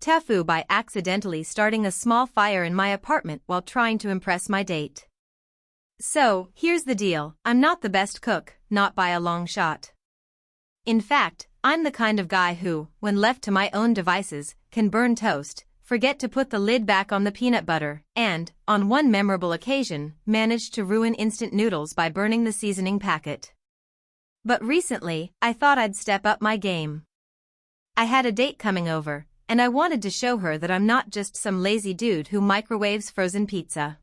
TIFU by accidentally starting a small fire in my apartment while trying to impress my date. So, here's the deal, I'm not the best cook, not by a long shot. In fact, I'm the kind of guy who, when left to my own devices, can burn toast, forget to put the lid back on the peanut butter, and, on one memorable occasion, managed to ruin instant noodles by burning the seasoning packet. But recently, I thought I'd step up my game. I had a date coming over, and I wanted to show her that I'm not just some lazy dude who microwaves frozen pizza.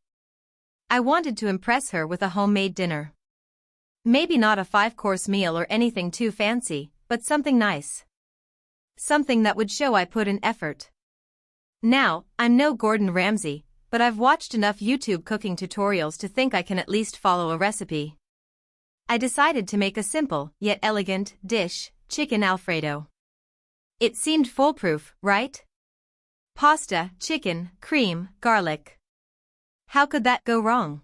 I wanted to impress her with a homemade dinner. Maybe not a 5-course meal or anything too fancy, but something nice. Something that would show I put in effort. Now, I'm no Gordon Ramsay, but I've watched enough YouTube cooking tutorials to think I can at least follow a recipe. I decided to make a simple, yet elegant, dish, chicken Alfredo. It seemed foolproof, right? Pasta, chicken, cream, garlic. How could that go wrong?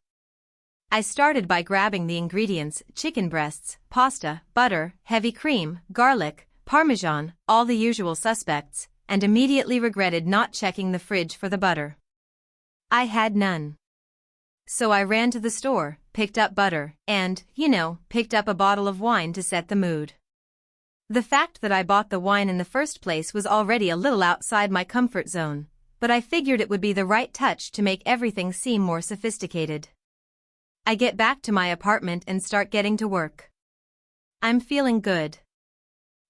I started by grabbing the ingredients: chicken breasts, pasta, butter, heavy cream, garlic, parmesan, all the usual suspects, and immediately regretted not checking the fridge for the butter. I had none. So I ran to the store, picked up butter, and, picked up a bottle of wine to set the mood. The fact that I bought the wine in the first place was already a little outside my comfort zone, but I figured it would be the right touch to make everything seem more sophisticated. I get back to my apartment and start getting to work. I'm feeling good.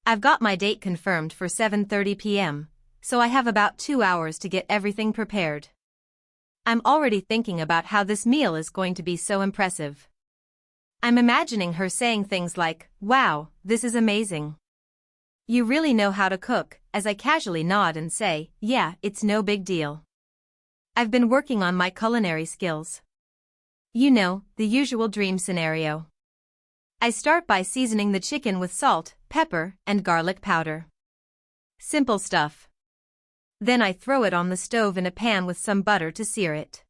I've got my date confirmed for 7:30 p.m., so I have about 2 hours to get everything prepared. I'm already thinking about how this meal is going to be so impressive. I'm imagining her saying things like, "Wow, this is amazing. You really know how to cook," as I casually nod and say, "Yeah, it's no big deal. I've been working on my culinary skills." The usual dream scenario. I start by seasoning the chicken with salt, pepper, and garlic powder. Simple stuff. Then I throw it on the stove in a pan with some butter to sear it.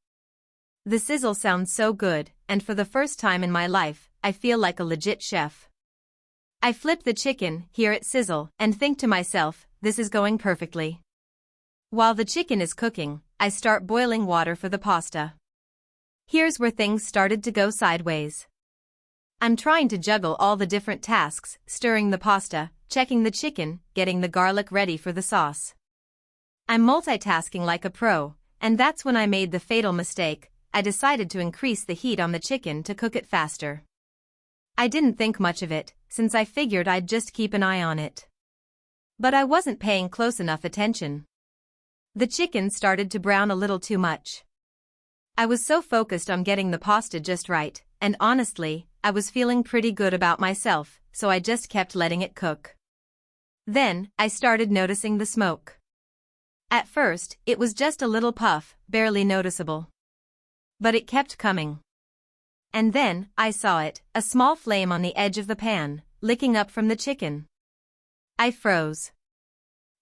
The sizzle sounds so good, and for the first time in my life, I feel like a legit chef. I flip the chicken, hear it sizzle, and think to myself, this is going perfectly. While the chicken is cooking, I start boiling water for the pasta. Here's where things started to go sideways. I'm trying to juggle all the different tasks: stirring the pasta, checking the chicken, getting the garlic ready for the sauce. I'm multitasking like a pro, and that's when I made the fatal mistake. I decided to increase the heat on the chicken to cook it faster. I didn't think much of it, since I figured I'd just keep an eye on it. But I wasn't paying close enough attention. The chicken started to brown a little too much. I was so focused on getting the pasta just right, and honestly, I was feeling pretty good about myself, so I just kept letting it cook. Then, I started noticing the smoke. At first, it was just a little puff, barely noticeable. But it kept coming. And then, I saw it, a small flame on the edge of the pan, licking up from the chicken. I froze.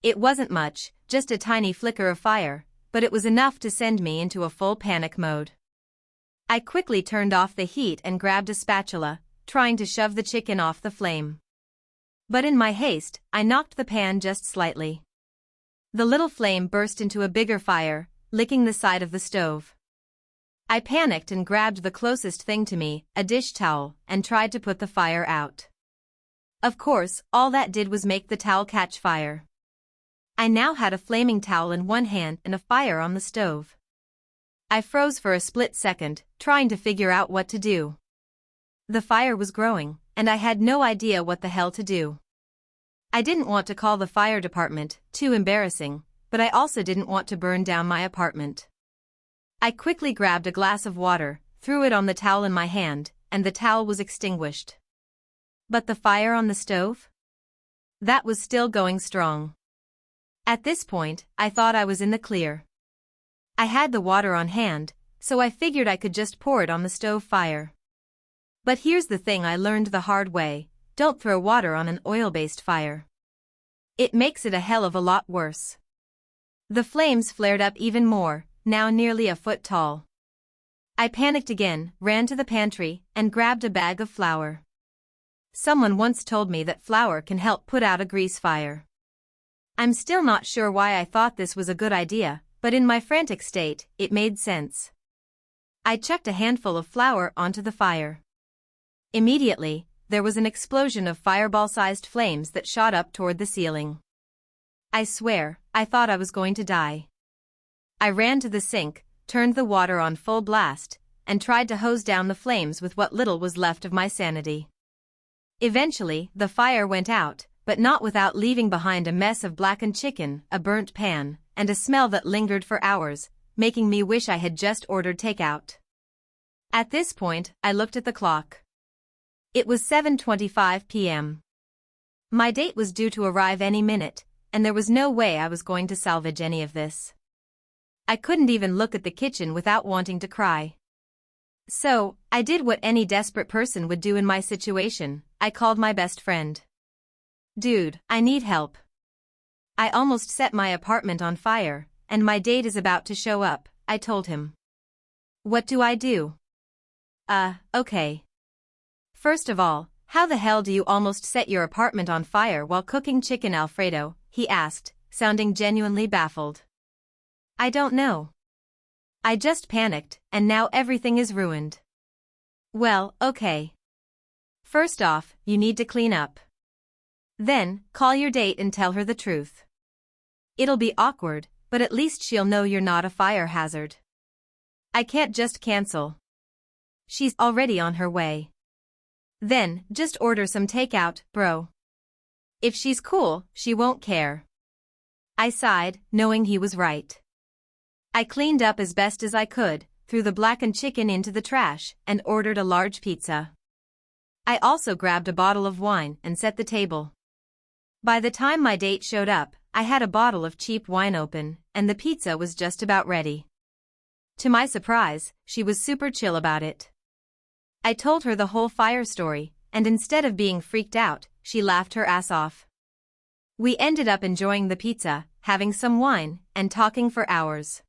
It wasn't much, just a tiny flicker of fire, but it was enough to send me into a full panic mode. I quickly turned off the heat and grabbed a spatula, trying to shove the chicken off the flame. But in my haste, I knocked the pan just slightly. The little flame burst into a bigger fire, licking the side of the stove. I panicked and grabbed the closest thing to me, a dish towel, and tried to put the fire out. Of course, all that did was make the towel catch fire. I now had a flaming towel in one hand and a fire on the stove. I froze for a split second, trying to figure out what to do. The fire was growing, and I had no idea what the hell to do. I didn't want to call the fire department, too embarrassing, but I also didn't want to burn down my apartment. I quickly grabbed a glass of water, threw it on the towel in my hand, and the towel was extinguished. But the fire on the stove? That was still going strong. At this point, I thought I was in the clear. I had the water on hand, so I figured I could just pour it on the stove fire. But here's the thing I learned the hard way: don't throw water on an oil-based fire. It makes it a hell of a lot worse. The flames flared up even more, now nearly a foot tall. I panicked again, ran to the pantry, and grabbed a bag of flour. Someone once told me that flour can help put out a grease fire. I'm still not sure why I thought this was a good idea, but in my frantic state, it made sense. I chucked a handful of flour onto the fire. Immediately, there was an explosion of fireball-sized flames that shot up toward the ceiling. I swear, I thought I was going to die. I ran to the sink, turned the water on full blast, and tried to hose down the flames with what little was left of my sanity. Eventually, the fire went out, but not without leaving behind a mess of blackened chicken, a burnt pan, and a smell that lingered for hours, making me wish I had just ordered takeout. At this point, I looked at the clock. It was 7:25 p.m. My date was due to arrive any minute, and there was no way I was going to salvage any of this. I couldn't even look at the kitchen without wanting to cry. So, I did what any desperate person would do in my situation. I called my best friend. "Dude, I need help. I almost set my apartment on fire, and my date is about to show up," I told him. "What do I do?" Okay. "First of all, how the hell do you almost set your apartment on fire while cooking chicken Alfredo?" he asked, sounding genuinely baffled. "I don't know. I just panicked, and now everything is ruined." "Well, okay. First off, you need to clean up. Then, call your date and tell her the truth. It'll be awkward, but at least she'll know you're not a fire hazard. I can't just cancel. She's already on her way. Then, just order some takeout, bro. If she's cool, she won't care." I sighed, knowing he was right. I cleaned up as best as I could, threw the blackened chicken into the trash, and ordered a large pizza. I also grabbed a bottle of wine and set the table. By the time my date showed up, I had a bottle of cheap wine open, and the pizza was just about ready. To my surprise, she was super chill about it. I told her the whole fire story, and instead of being freaked out, she laughed her ass off. We ended up enjoying the pizza, having some wine, and talking for hours.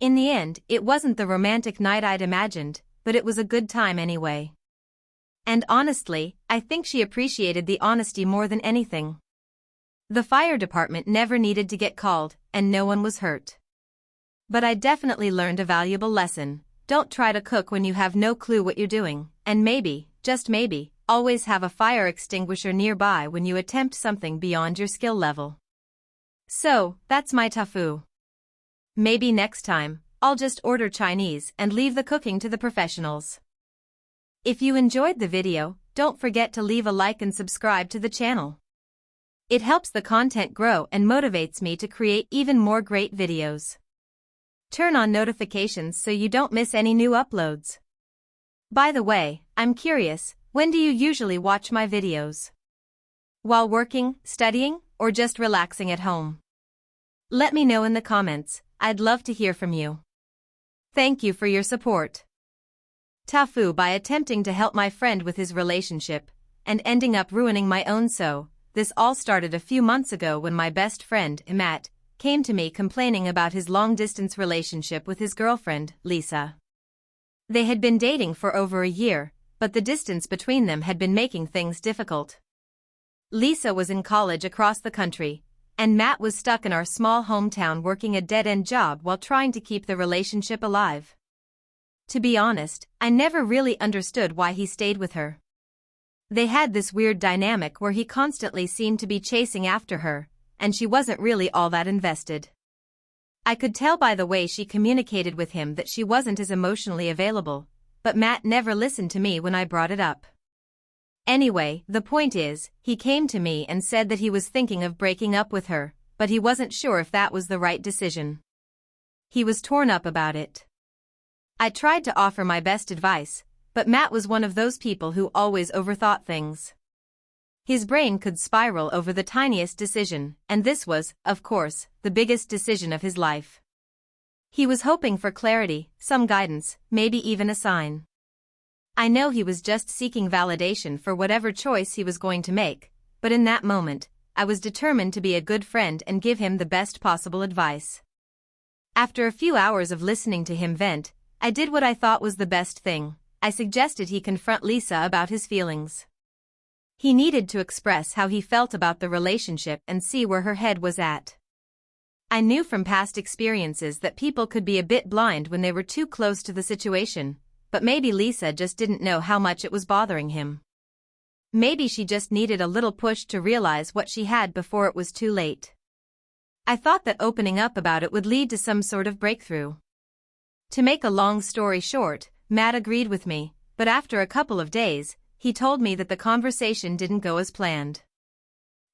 In the end, it wasn't the romantic night I'd imagined, but it was a good time anyway. And honestly, I think she appreciated the honesty more than anything. The fire department never needed to get called, and no one was hurt. But I definitely learned a valuable lesson. Don't try to cook when you have no clue what you're doing, and maybe, just maybe, always have a fire extinguisher nearby when you attempt something beyond your skill level. So, that's my TIFU. Maybe next time, I'll just order Chinese and leave the cooking to the professionals. If you enjoyed the video, don't forget to leave a like and subscribe to the channel. It helps the content grow and motivates me to create even more great videos. Turn on notifications so you don't miss any new uploads. By the way, I'm curious, when do you usually watch my videos? While working, studying, or just relaxing at home? Let me know in the comments. I'd love to hear from you. Thank you for your support. TIFU by attempting to help my friend with his relationship, and ending up ruining my own. So, this all started a few months ago when my best friend, Matt, came to me complaining about his long-distance relationship with his girlfriend, Lisa. They had been dating for over a year, but the distance between them had been making things difficult. Lisa was in college across the country, and Matt was stuck in our small hometown working a dead-end job while trying to keep the relationship alive. To be honest, I never really understood why he stayed with her. They had this weird dynamic where he constantly seemed to be chasing after her, and she wasn't really all that invested. I could tell by the way she communicated with him that she wasn't as emotionally available, but Matt never listened to me when I brought it up. Anyway, the point is, he came to me and said that he was thinking of breaking up with her, but he wasn't sure if that was the right decision. He was torn up about it. I tried to offer my best advice, but Matt was one of those people who always overthought things. His brain could spiral over the tiniest decision, and this was, of course, the biggest decision of his life. He was hoping for clarity, some guidance, maybe even a sign. I know he was just seeking validation for whatever choice he was going to make, but in that moment, I was determined to be a good friend and give him the best possible advice. After a few hours of listening to him vent, I did what I thought was the best thing. I suggested he confront Lisa about his feelings. He needed to express how he felt about the relationship and see where her head was at. I knew from past experiences that people could be a bit blind when they were too close to the situation, but maybe Lisa just didn't know how much it was bothering him. Maybe she just needed a little push to realize what she had before it was too late. I thought that opening up about it would lead to some sort of breakthrough. To make a long story short, Matt agreed with me, but after a couple of days, he told me that the conversation didn't go as planned.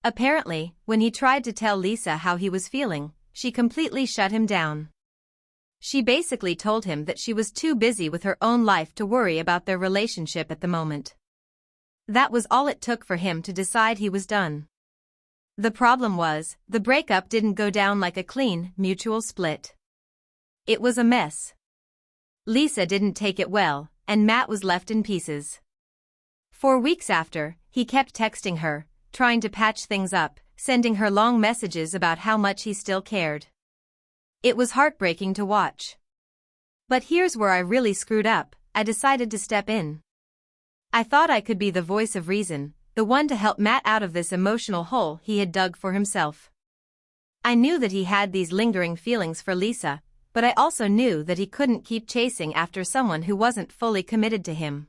Apparently, when he tried to tell Lisa how he was feeling, she completely shut him down. She basically told him that she was too busy with her own life to worry about their relationship at the moment. That was all it took for him to decide he was done. The problem was, the breakup didn't go down like a clean, mutual split. It was a mess. Lisa didn't take it well, and Matt was left in pieces. 4 weeks after, he kept texting her, trying to patch things up, sending her long messages about how much he still cared. It was heartbreaking to watch. But here's where I really screwed up. I decided to step in. I thought I could be the voice of reason, the one to help Matt out of this emotional hole he had dug for himself. I knew that he had these lingering feelings for Lisa, but I also knew that he couldn't keep chasing after someone who wasn't fully committed to him.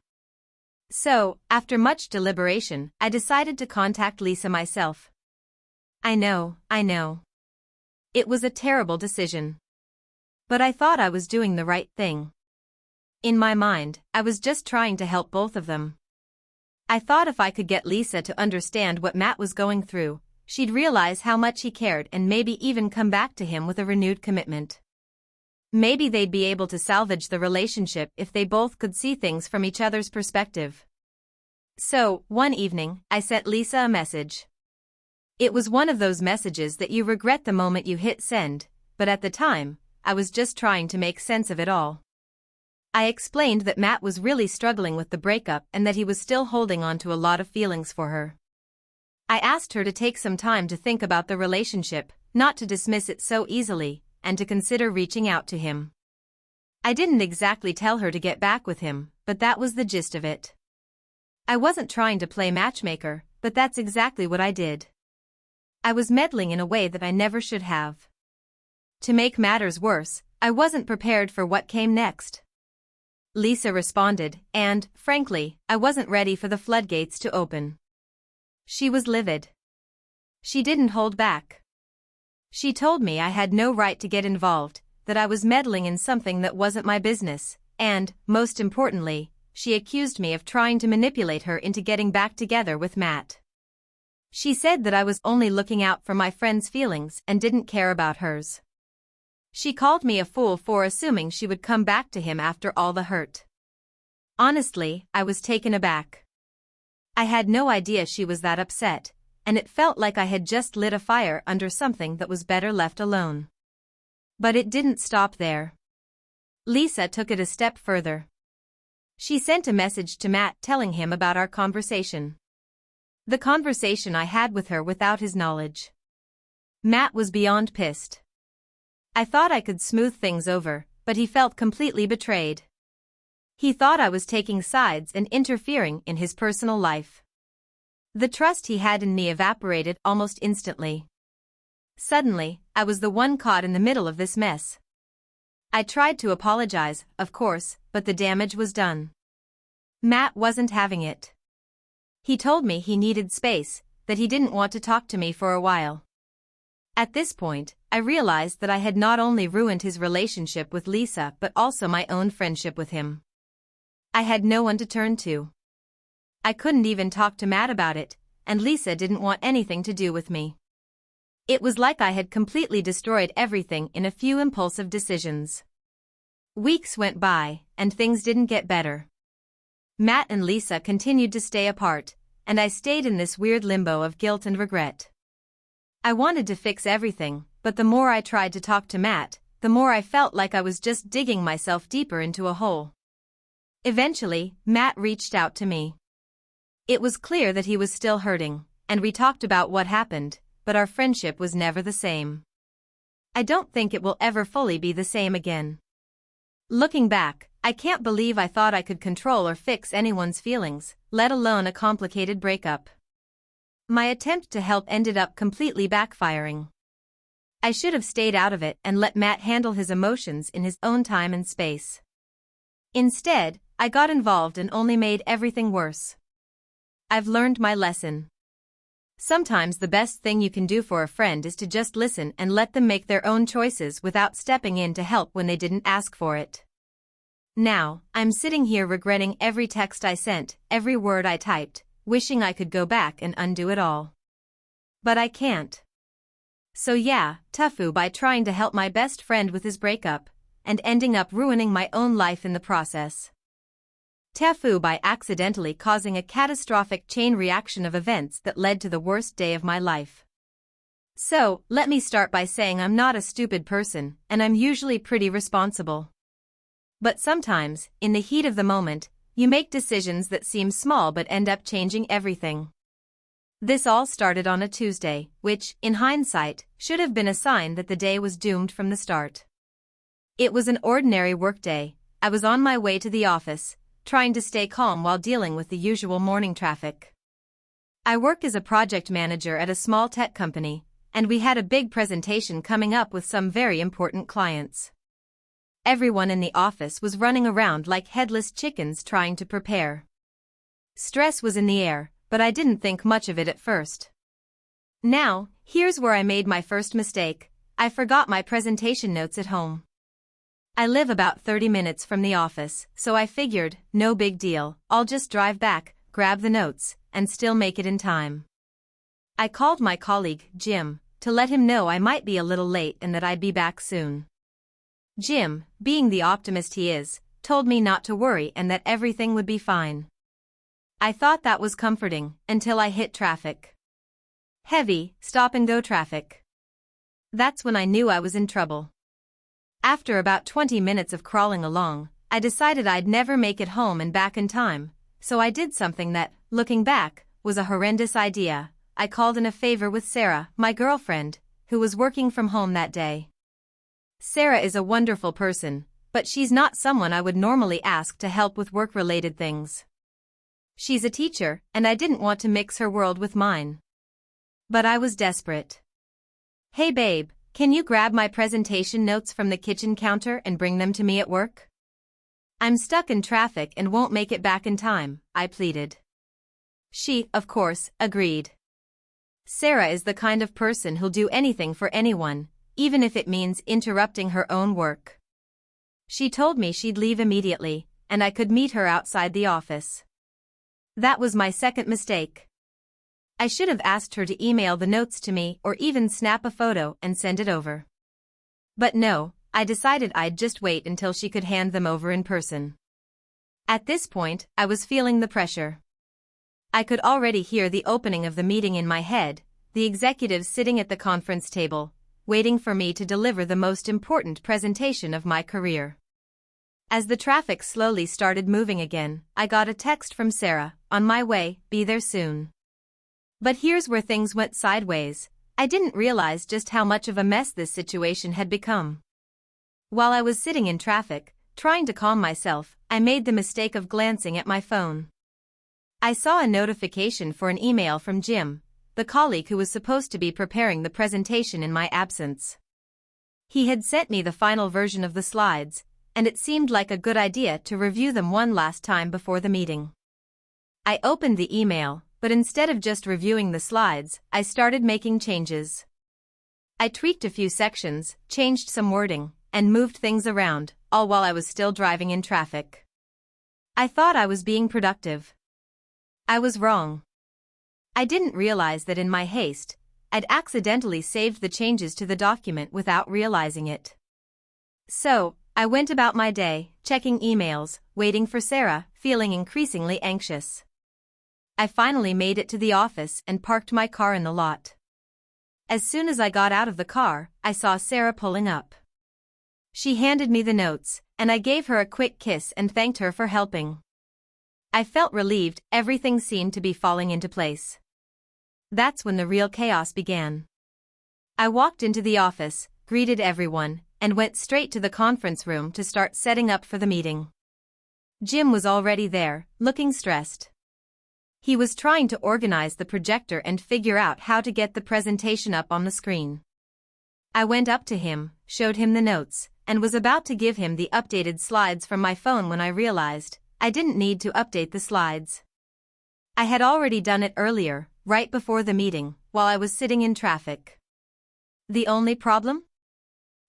So, after much deliberation, I decided to contact Lisa myself. I know. It was a terrible decision. But I thought I was doing the right thing. In my mind, I was just trying to help both of them. I thought if I could get Lisa to understand what Matt was going through, she'd realize how much he cared and maybe even come back to him with a renewed commitment. Maybe they'd be able to salvage the relationship if they both could see things from each other's perspective. So, one evening, I sent Lisa a message. It was one of those messages that you regret the moment you hit send, but at the time, I was just trying to make sense of it all. I explained that Matt was really struggling with the breakup and that he was still holding on to a lot of feelings for her. I asked her to take some time to think about the relationship, not to dismiss it so easily, and to consider reaching out to him. I didn't exactly tell her to get back with him, but that was the gist of it. I wasn't trying to play matchmaker, but that's exactly what I did. I was meddling in a way that I never should have. To make matters worse, I wasn't prepared for what came next. Lisa responded, and, frankly, I wasn't ready for the floodgates to open. She was livid. She didn't hold back. She told me I had no right to get involved, that I was meddling in something that wasn't my business, and, most importantly, she accused me of trying to manipulate her into getting back together with Matt. She said that I was only looking out for my friend's feelings and didn't care about hers. She called me a fool for assuming she would come back to him after all the hurt. Honestly, I was taken aback. I had no idea she was that upset, and it felt like I had just lit a fire under something that was better left alone. But it didn't stop there. Lisa took it a step further. She sent a message to Matt telling him about our conversation. The conversation I had with her without his knowledge. Matt was beyond pissed. I thought I could smooth things over, but he felt completely betrayed. He thought I was taking sides and interfering in his personal life. The trust he had in me evaporated almost instantly. Suddenly, I was the one caught in the middle of this mess. I tried to apologize, of course, but the damage was done. Matt wasn't having it. He told me he needed space, that he didn't want to talk to me for a while. At this point, I realized that I had not only ruined his relationship with Lisa but also my own friendship with him. I had no one to turn to. I couldn't even talk to Matt about it, and Lisa didn't want anything to do with me. It was like I had completely destroyed everything in a few impulsive decisions. Weeks went by, and things didn't get better. Matt and Lisa continued to stay apart, and I stayed in this weird limbo of guilt and regret. I wanted to fix everything, but the more I tried to talk to Matt, the more I felt like I was just digging myself deeper into a hole. Eventually, Matt reached out to me. It was clear that he was still hurting, and we talked about what happened, but our friendship was never the same. I don't think it will ever fully be the same again. Looking back, I can't believe I thought I could control or fix anyone's feelings, let alone a complicated breakup. My attempt to help ended up completely backfiring. I should have stayed out of it and let Matt handle his emotions in his own time and space. Instead, I got involved and only made everything worse. I've learned my lesson. Sometimes the best thing you can do for a friend is to just listen and let them make their own choices without stepping in to help when they didn't ask for it. Now, I'm sitting here regretting every text I sent, every word I typed, wishing I could go back and undo it all. But I can't. So yeah, TIFU by trying to help my best friend with his breakup, and ending up ruining my own life in the process. TIFU by accidentally causing a catastrophic chain reaction of events that led to the worst day of my life. So, let me start by saying I'm not a stupid person, and I'm usually pretty responsible. But sometimes, in the heat of the moment, you make decisions that seem small but end up changing everything. This all started on a Tuesday, which, in hindsight, should have been a sign that the day was doomed from the start. It was an ordinary workday. I was on my way to the office, trying to stay calm while dealing with the usual morning traffic. I work as a project manager at a small tech company, and we had a big presentation coming up with some very important clients. Everyone in the office was running around like headless chickens trying to prepare. Stress was in the air, but I didn't think much of it at first. Now, here's where I made my first mistake. I forgot my presentation notes at home. I live about 30 minutes from the office, so I figured, no big deal, I'll just drive back, grab the notes, and still make it in time. I called my colleague, Jim, to let him know I might be a little late and that I'd be back soon. Jim, being the optimist he is, told me not to worry and that everything would be fine. I thought that was comforting, until I hit traffic. Heavy, stop-and-go traffic. That's when I knew I was in trouble. After about 20 minutes of crawling along, I decided I'd never make it home and back in time, so I did something that, looking back, was a horrendous idea. I called in a favor with Sarah, my girlfriend, who was working from home that day. Sarah is a wonderful person, but she's not someone I would normally ask to help with work-related things. She's a teacher, and I didn't want to mix her world with mine. But I was desperate. "Hey babe, can you grab my presentation notes from the kitchen counter and bring them to me at work? I'm stuck in traffic and won't make it back in time," I pleaded. She, of course, agreed. Sarah is the kind of person who'll do anything for anyone, even if it means interrupting her own work. She told me she'd leave immediately, and I could meet her outside the office. That was my second mistake. I should have asked her to email the notes to me or even snap a photo and send it over. But no, I decided I'd just wait until she could hand them over in person. At this point, I was feeling the pressure. I could already hear the opening of the meeting in my head, the executives sitting at the conference table, waiting for me to deliver the most important presentation of my career. As the traffic slowly started moving again, I got a text from Sarah, "On my way, be there soon." But here's where things went sideways. I didn't realize just how much of a mess this situation had become. While I was sitting in traffic, trying to calm myself, I made the mistake of glancing at my phone. I saw a notification for an email from Jim, the colleague who was supposed to be preparing the presentation in my absence. He had sent me the final version of the slides, and it seemed like a good idea to review them one last time before the meeting. I opened the email, but instead of just reviewing the slides, I started making changes. I tweaked a few sections, changed some wording, and moved things around, all while I was still driving in traffic. I thought I was being productive. I was wrong. I didn't realize that in my haste, I'd accidentally saved the changes to the document without realizing it. So, I went about my day, checking emails, waiting for Sarah, feeling increasingly anxious. I finally made it to the office and parked my car in the lot. As soon as I got out of the car, I saw Sarah pulling up. She handed me the notes, and I gave her a quick kiss and thanked her for helping. I felt relieved, everything seemed to be falling into place. That's when the real chaos began. I walked into the office, greeted everyone, and went straight to the conference room to start setting up for the meeting. Jim was already there, looking stressed. He was trying to organize the projector and figure out how to get the presentation up on the screen. I went up to him, showed him the notes, and was about to give him the updated slides from my phone when I realized I didn't need to update the slides. I had already done it earlier, right before the meeting, while I was sitting in traffic. The only problem?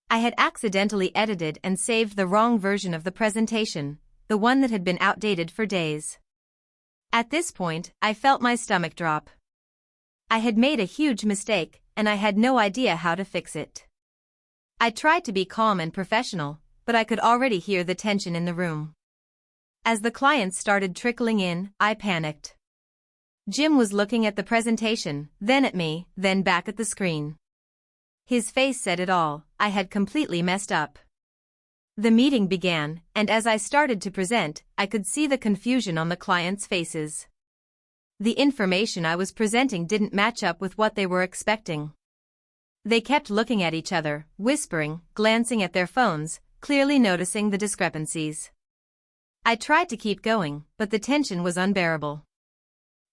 I had accidentally edited and saved the wrong version of the presentation, the one that had been outdated for days. At this point, I felt my stomach drop. I had made a huge mistake, and I had no idea how to fix it. I tried to be calm and professional, but I could already hear the tension in the room. As the clients started trickling in, I panicked. Jim was looking at the presentation, then at me, then back at the screen. His face said it all. I had completely messed up. The meeting began, and as I started to present, I could see the confusion on the clients' faces. The information I was presenting didn't match up with what they were expecting. They kept looking at each other, whispering, glancing at their phones, clearly noticing the discrepancies. I tried to keep going, but the tension was unbearable.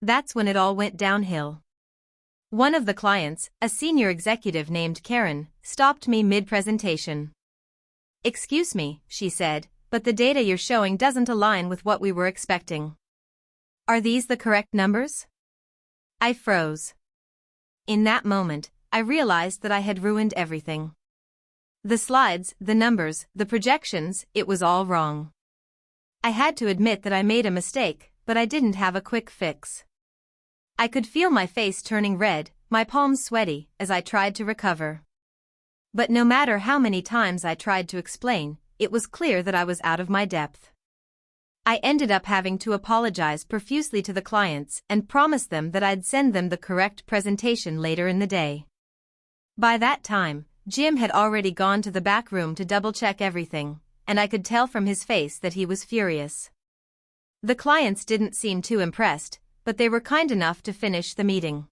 That's when it all went downhill. One of the clients, a senior executive named Karen, stopped me mid-presentation. "Excuse me," she said, "but the data you're showing doesn't align with what we were expecting. Are these the correct numbers?" I froze. In that moment, I realized that I had ruined everything. The slides, the numbers, the projections, it was all wrong. I had to admit that I made a mistake, but I didn't have a quick fix. I could feel my face turning red, my palms sweaty, as I tried to recover. But no matter how many times I tried to explain, it was clear that I was out of my depth. I ended up having to apologize profusely to the clients and promise them that I'd send them the correct presentation later in the day. By that time, Jim had already gone to the back room to double-check everything, and I could tell from his face that he was furious. The clients didn't seem too impressed, but they were kind enough to finish the meeting.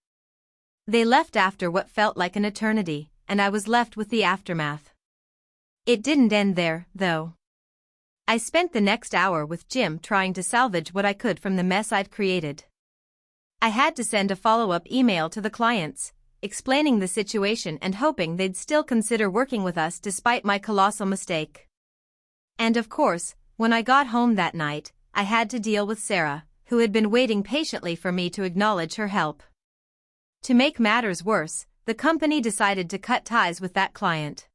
They left after what felt like an eternity, and I was left with the aftermath. It didn't end there, though. I spent the next hour with Jim trying to salvage what I could from the mess I'd created. I had to send a follow-up email to the clients, explaining the situation and hoping they'd still consider working with us despite my colossal mistake. And of course, when I got home that night, I had to deal with Sarah, who had been waiting patiently for me to acknowledge her help. To make matters worse, the company decided to cut ties with that client.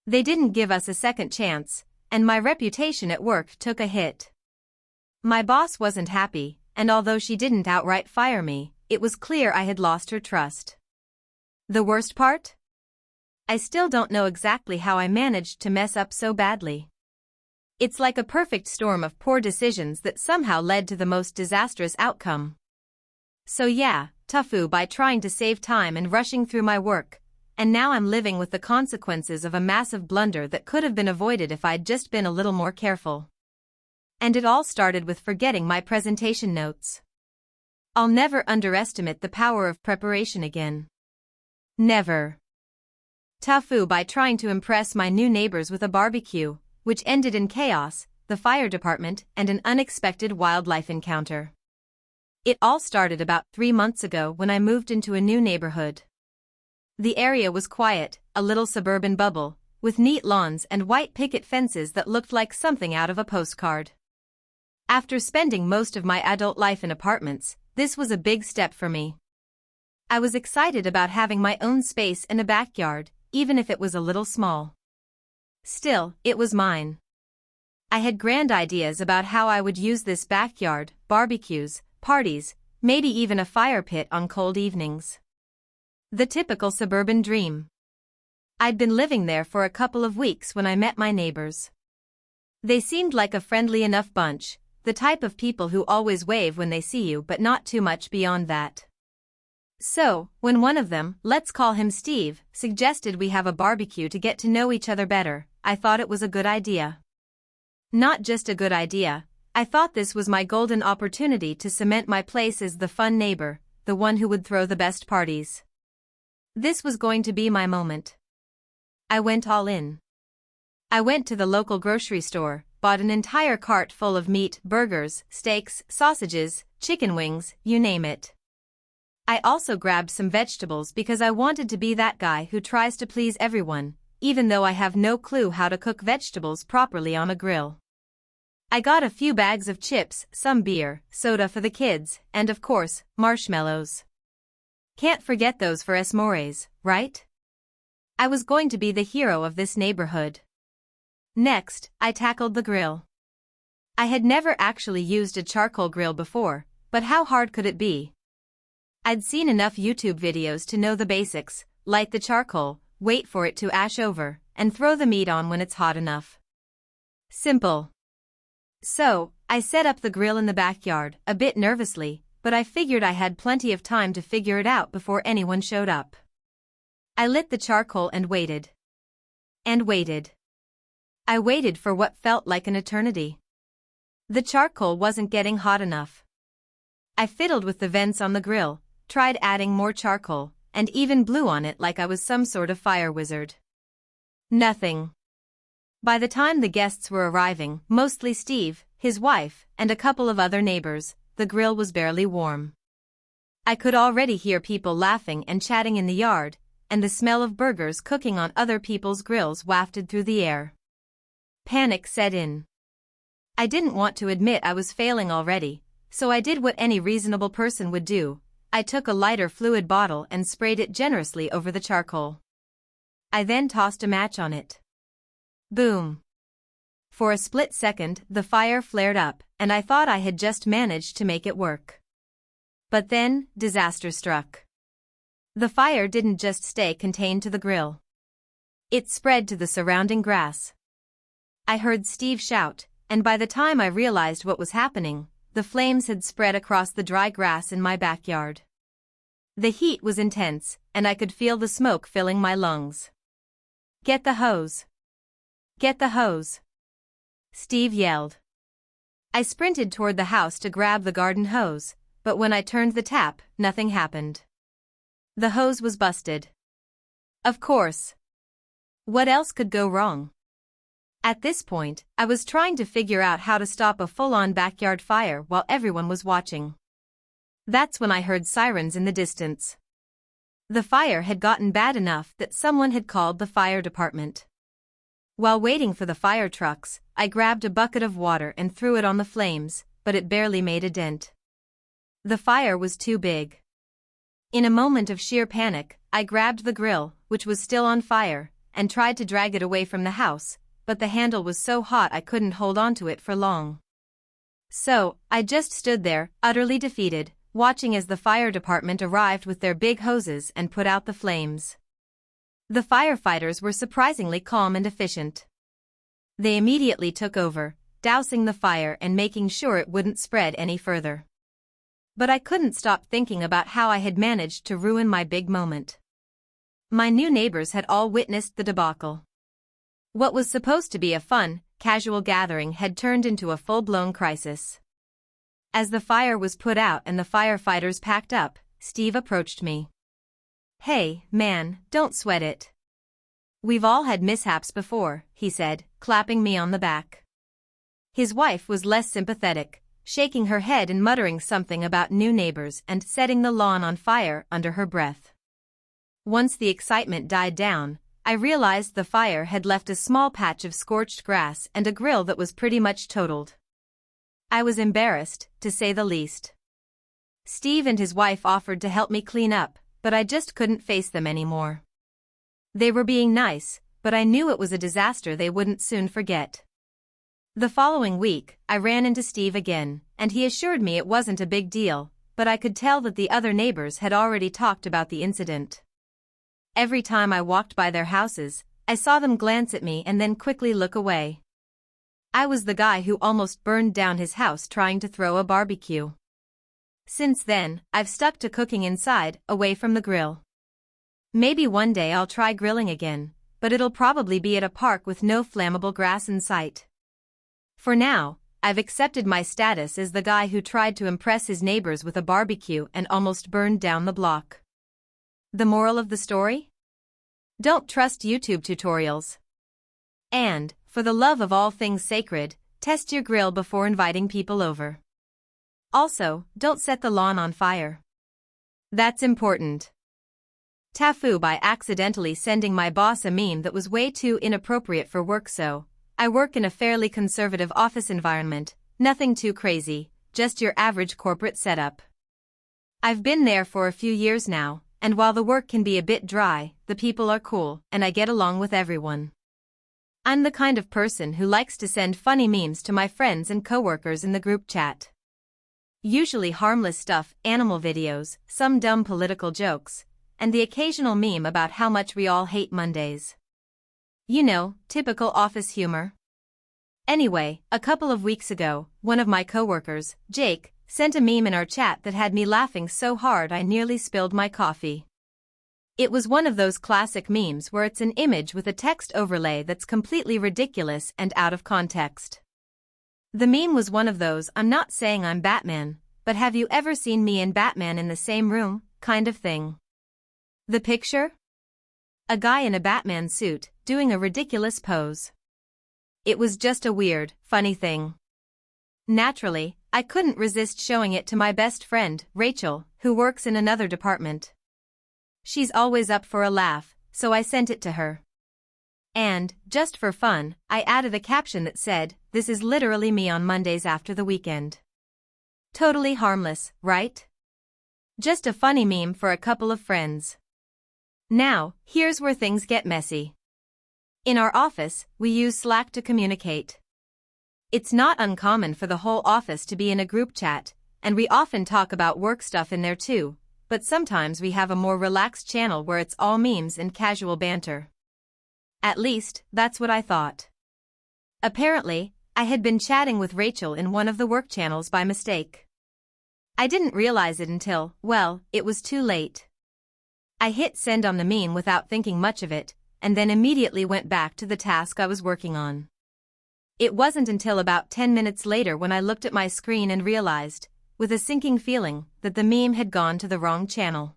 They didn't give us a second chance, and my reputation at work took a hit. My boss wasn't happy, and although she didn't outright fire me, it was clear I had lost her trust. The worst part? I still don't know exactly how I managed to mess up so badly. It's like a perfect storm of poor decisions that somehow led to the most disastrous outcome. So yeah, TIFU by trying to save time and rushing through my work, and now I'm living with the consequences of a massive blunder that could have been avoided if I'd just been a little more careful. And it all started with forgetting my presentation notes. I'll never underestimate the power of preparation again. Never. TIFU by trying to impress my new neighbors with a barbecue, which ended in chaos, the fire department, and an unexpected wildlife encounter. It all started about 3 months ago when I moved into a new neighborhood. The area was quiet, a little suburban bubble, with neat lawns and white picket fences that looked like something out of a postcard. After spending most of my adult life in apartments, this was a big step for me. I was excited about having my own space and a backyard, even if it was a little small. Still, it was mine. I had grand ideas about how I would use this backyard, barbecues, parties, maybe even a fire pit on cold evenings. The typical suburban dream. I'd been living there for a couple of weeks when I met my neighbors. They seemed like a friendly enough bunch, the type of people who always wave when they see you but not too much beyond that. So, when one of them, let's call him Steve, suggested we have a barbecue to get to know each other better, I thought it was a good idea. Not just a good idea, I thought this was my golden opportunity to cement my place as the fun neighbor, the one who would throw the best parties. This was going to be my moment. I went all in. I went to the local grocery store, bought an entire cart full of meat, burgers, steaks, sausages, chicken wings, you name it. I also grabbed some vegetables because I wanted to be that guy who tries to please everyone, even though I have no clue how to cook vegetables properly on a grill. I got a few bags of chips, some beer, soda for the kids, and of course, marshmallows. Can't forget those for s'mores, right? I was going to be the hero of this neighborhood. Next, I tackled the grill. I had never actually used a charcoal grill before, but how hard could it be? I'd seen enough YouTube videos to know the basics: light the charcoal, wait for it to ash over, and throw the meat on when it's hot enough. Simple. So, I set up the grill in the backyard, a bit nervously, but I figured I had plenty of time to figure it out before anyone showed up. I lit the charcoal and waited. And waited. I waited for what felt like an eternity. The charcoal wasn't getting hot enough. I fiddled with the vents on the grill, tried adding more charcoal, and even blew on it like I was some sort of fire wizard. Nothing. By the time the guests were arriving, mostly Steve, his wife, and a couple of other neighbors, the grill was barely warm. I could already hear people laughing and chatting in the yard, and the smell of burgers cooking on other people's grills wafted through the air. Panic set in. I didn't want to admit I was failing already, so I did what any reasonable person would do. I took a lighter fluid bottle and sprayed it generously over the charcoal. I then tossed a match on it. Boom. For a split second, the fire flared up, and I thought I had just managed to make it work. But then, disaster struck. The fire didn't just stay contained to the grill. It spread to the surrounding grass. I heard Steve shout, and by the time I realized what was happening, the flames had spread across the dry grass in my backyard. The heat was intense, and I could feel the smoke filling my lungs. "Get the hose! Get the hose!" Steve yelled. I sprinted toward the house to grab the garden hose, but when I turned the tap, nothing happened. The hose was busted. Of course. What else could go wrong? At this point, I was trying to figure out how to stop a full-on backyard fire while everyone was watching. That's when I heard sirens in the distance. The fire had gotten bad enough that someone had called the fire department. While waiting for the fire trucks, I grabbed a bucket of water and threw it on the flames, but it barely made a dent. The fire was too big. In a moment of sheer panic, I grabbed the grill, which was still on fire, and tried to drag it away from the house, but the handle was so hot I couldn't hold onto it for long. So, I just stood there, utterly defeated, watching as the fire department arrived with their big hoses and put out the flames. The firefighters were surprisingly calm and efficient. They immediately took over, dousing the fire and making sure it wouldn't spread any further. But I couldn't stop thinking about how I had managed to ruin my big moment. My new neighbors had all witnessed the debacle. What was supposed to be a fun, casual gathering had turned into a full-blown crisis. As the fire was put out and the firefighters packed up, Steve approached me. "Hey, man, don't sweat it. We've all had mishaps before," he said, clapping me on the back. His wife was less sympathetic, shaking her head and muttering something about new neighbors and setting the lawn on fire under her breath. Once the excitement died down, I realized the fire had left a small patch of scorched grass and a grill that was pretty much totaled. I was embarrassed, to say the least. Steve and his wife offered to help me clean up, but I just couldn't face them anymore. They were being nice, but I knew it was a disaster they wouldn't soon forget. The following week, I ran into Steve again, and he assured me it wasn't a big deal, but I could tell that the other neighbors had already talked about the incident. Every time I walked by their houses, I saw them glance at me and then quickly look away. I was the guy who almost burned down his house trying to throw a barbecue. Since then, I've stuck to cooking inside, away from the grill. Maybe one day I'll try grilling again, but it'll probably be at a park with no flammable grass in sight. For now, I've accepted my status as the guy who tried to impress his neighbors with a barbecue and almost burned down the block. The moral of the story? Don't trust YouTube tutorials. And, for the love of all things sacred, test your grill before inviting people over. Also, don't set the lawn on fire. That's important. TIFU by accidentally sending my boss a meme that was way too inappropriate for work. So, I work in a fairly conservative office environment, nothing too crazy, just your average corporate setup. I've been there for a few years now, and while the work can be a bit dry, the people are cool, and I get along with everyone. I'm the kind of person who likes to send funny memes to my friends and coworkers in the group chat. Usually harmless stuff, animal videos, some dumb political jokes, and the occasional meme about how much we all hate Mondays. You know, typical office humor. Anyway, a couple of weeks ago, one of my coworkers, Jake, sent a meme in our chat that had me laughing so hard I nearly spilled my coffee. It was one of those classic memes where it's an image with a text overlay that's completely ridiculous and out of context. The meme was one of those "I'm not saying I'm Batman, but have you ever seen me and Batman in the same room" kind of thing. The picture? A guy in a Batman suit, doing a ridiculous pose. It was just a weird, funny thing. Naturally, I couldn't resist showing it to my best friend, Rachel, who works in another department. She's always up for a laugh, so I sent it to her. And, just for fun, I added a caption that said, "This is literally me on Mondays after the weekend." Totally harmless, right? Just a funny meme for a couple of friends. Now, here's where things get messy. In our office, we use Slack to communicate. It's not uncommon for the whole office to be in a group chat, and we often talk about work stuff in there too, but sometimes we have a more relaxed channel where it's all memes and casual banter. At least, that's what I thought. Apparently, I had been chatting with Rachel in one of the work channels by mistake. I didn't realize it until, well, it was too late. I hit send on the meme without thinking much of it, and then immediately went back to the task I was working on. It wasn't until about 10 minutes later when I looked at my screen and realized, with a sinking feeling, that the meme had gone to the wrong channel.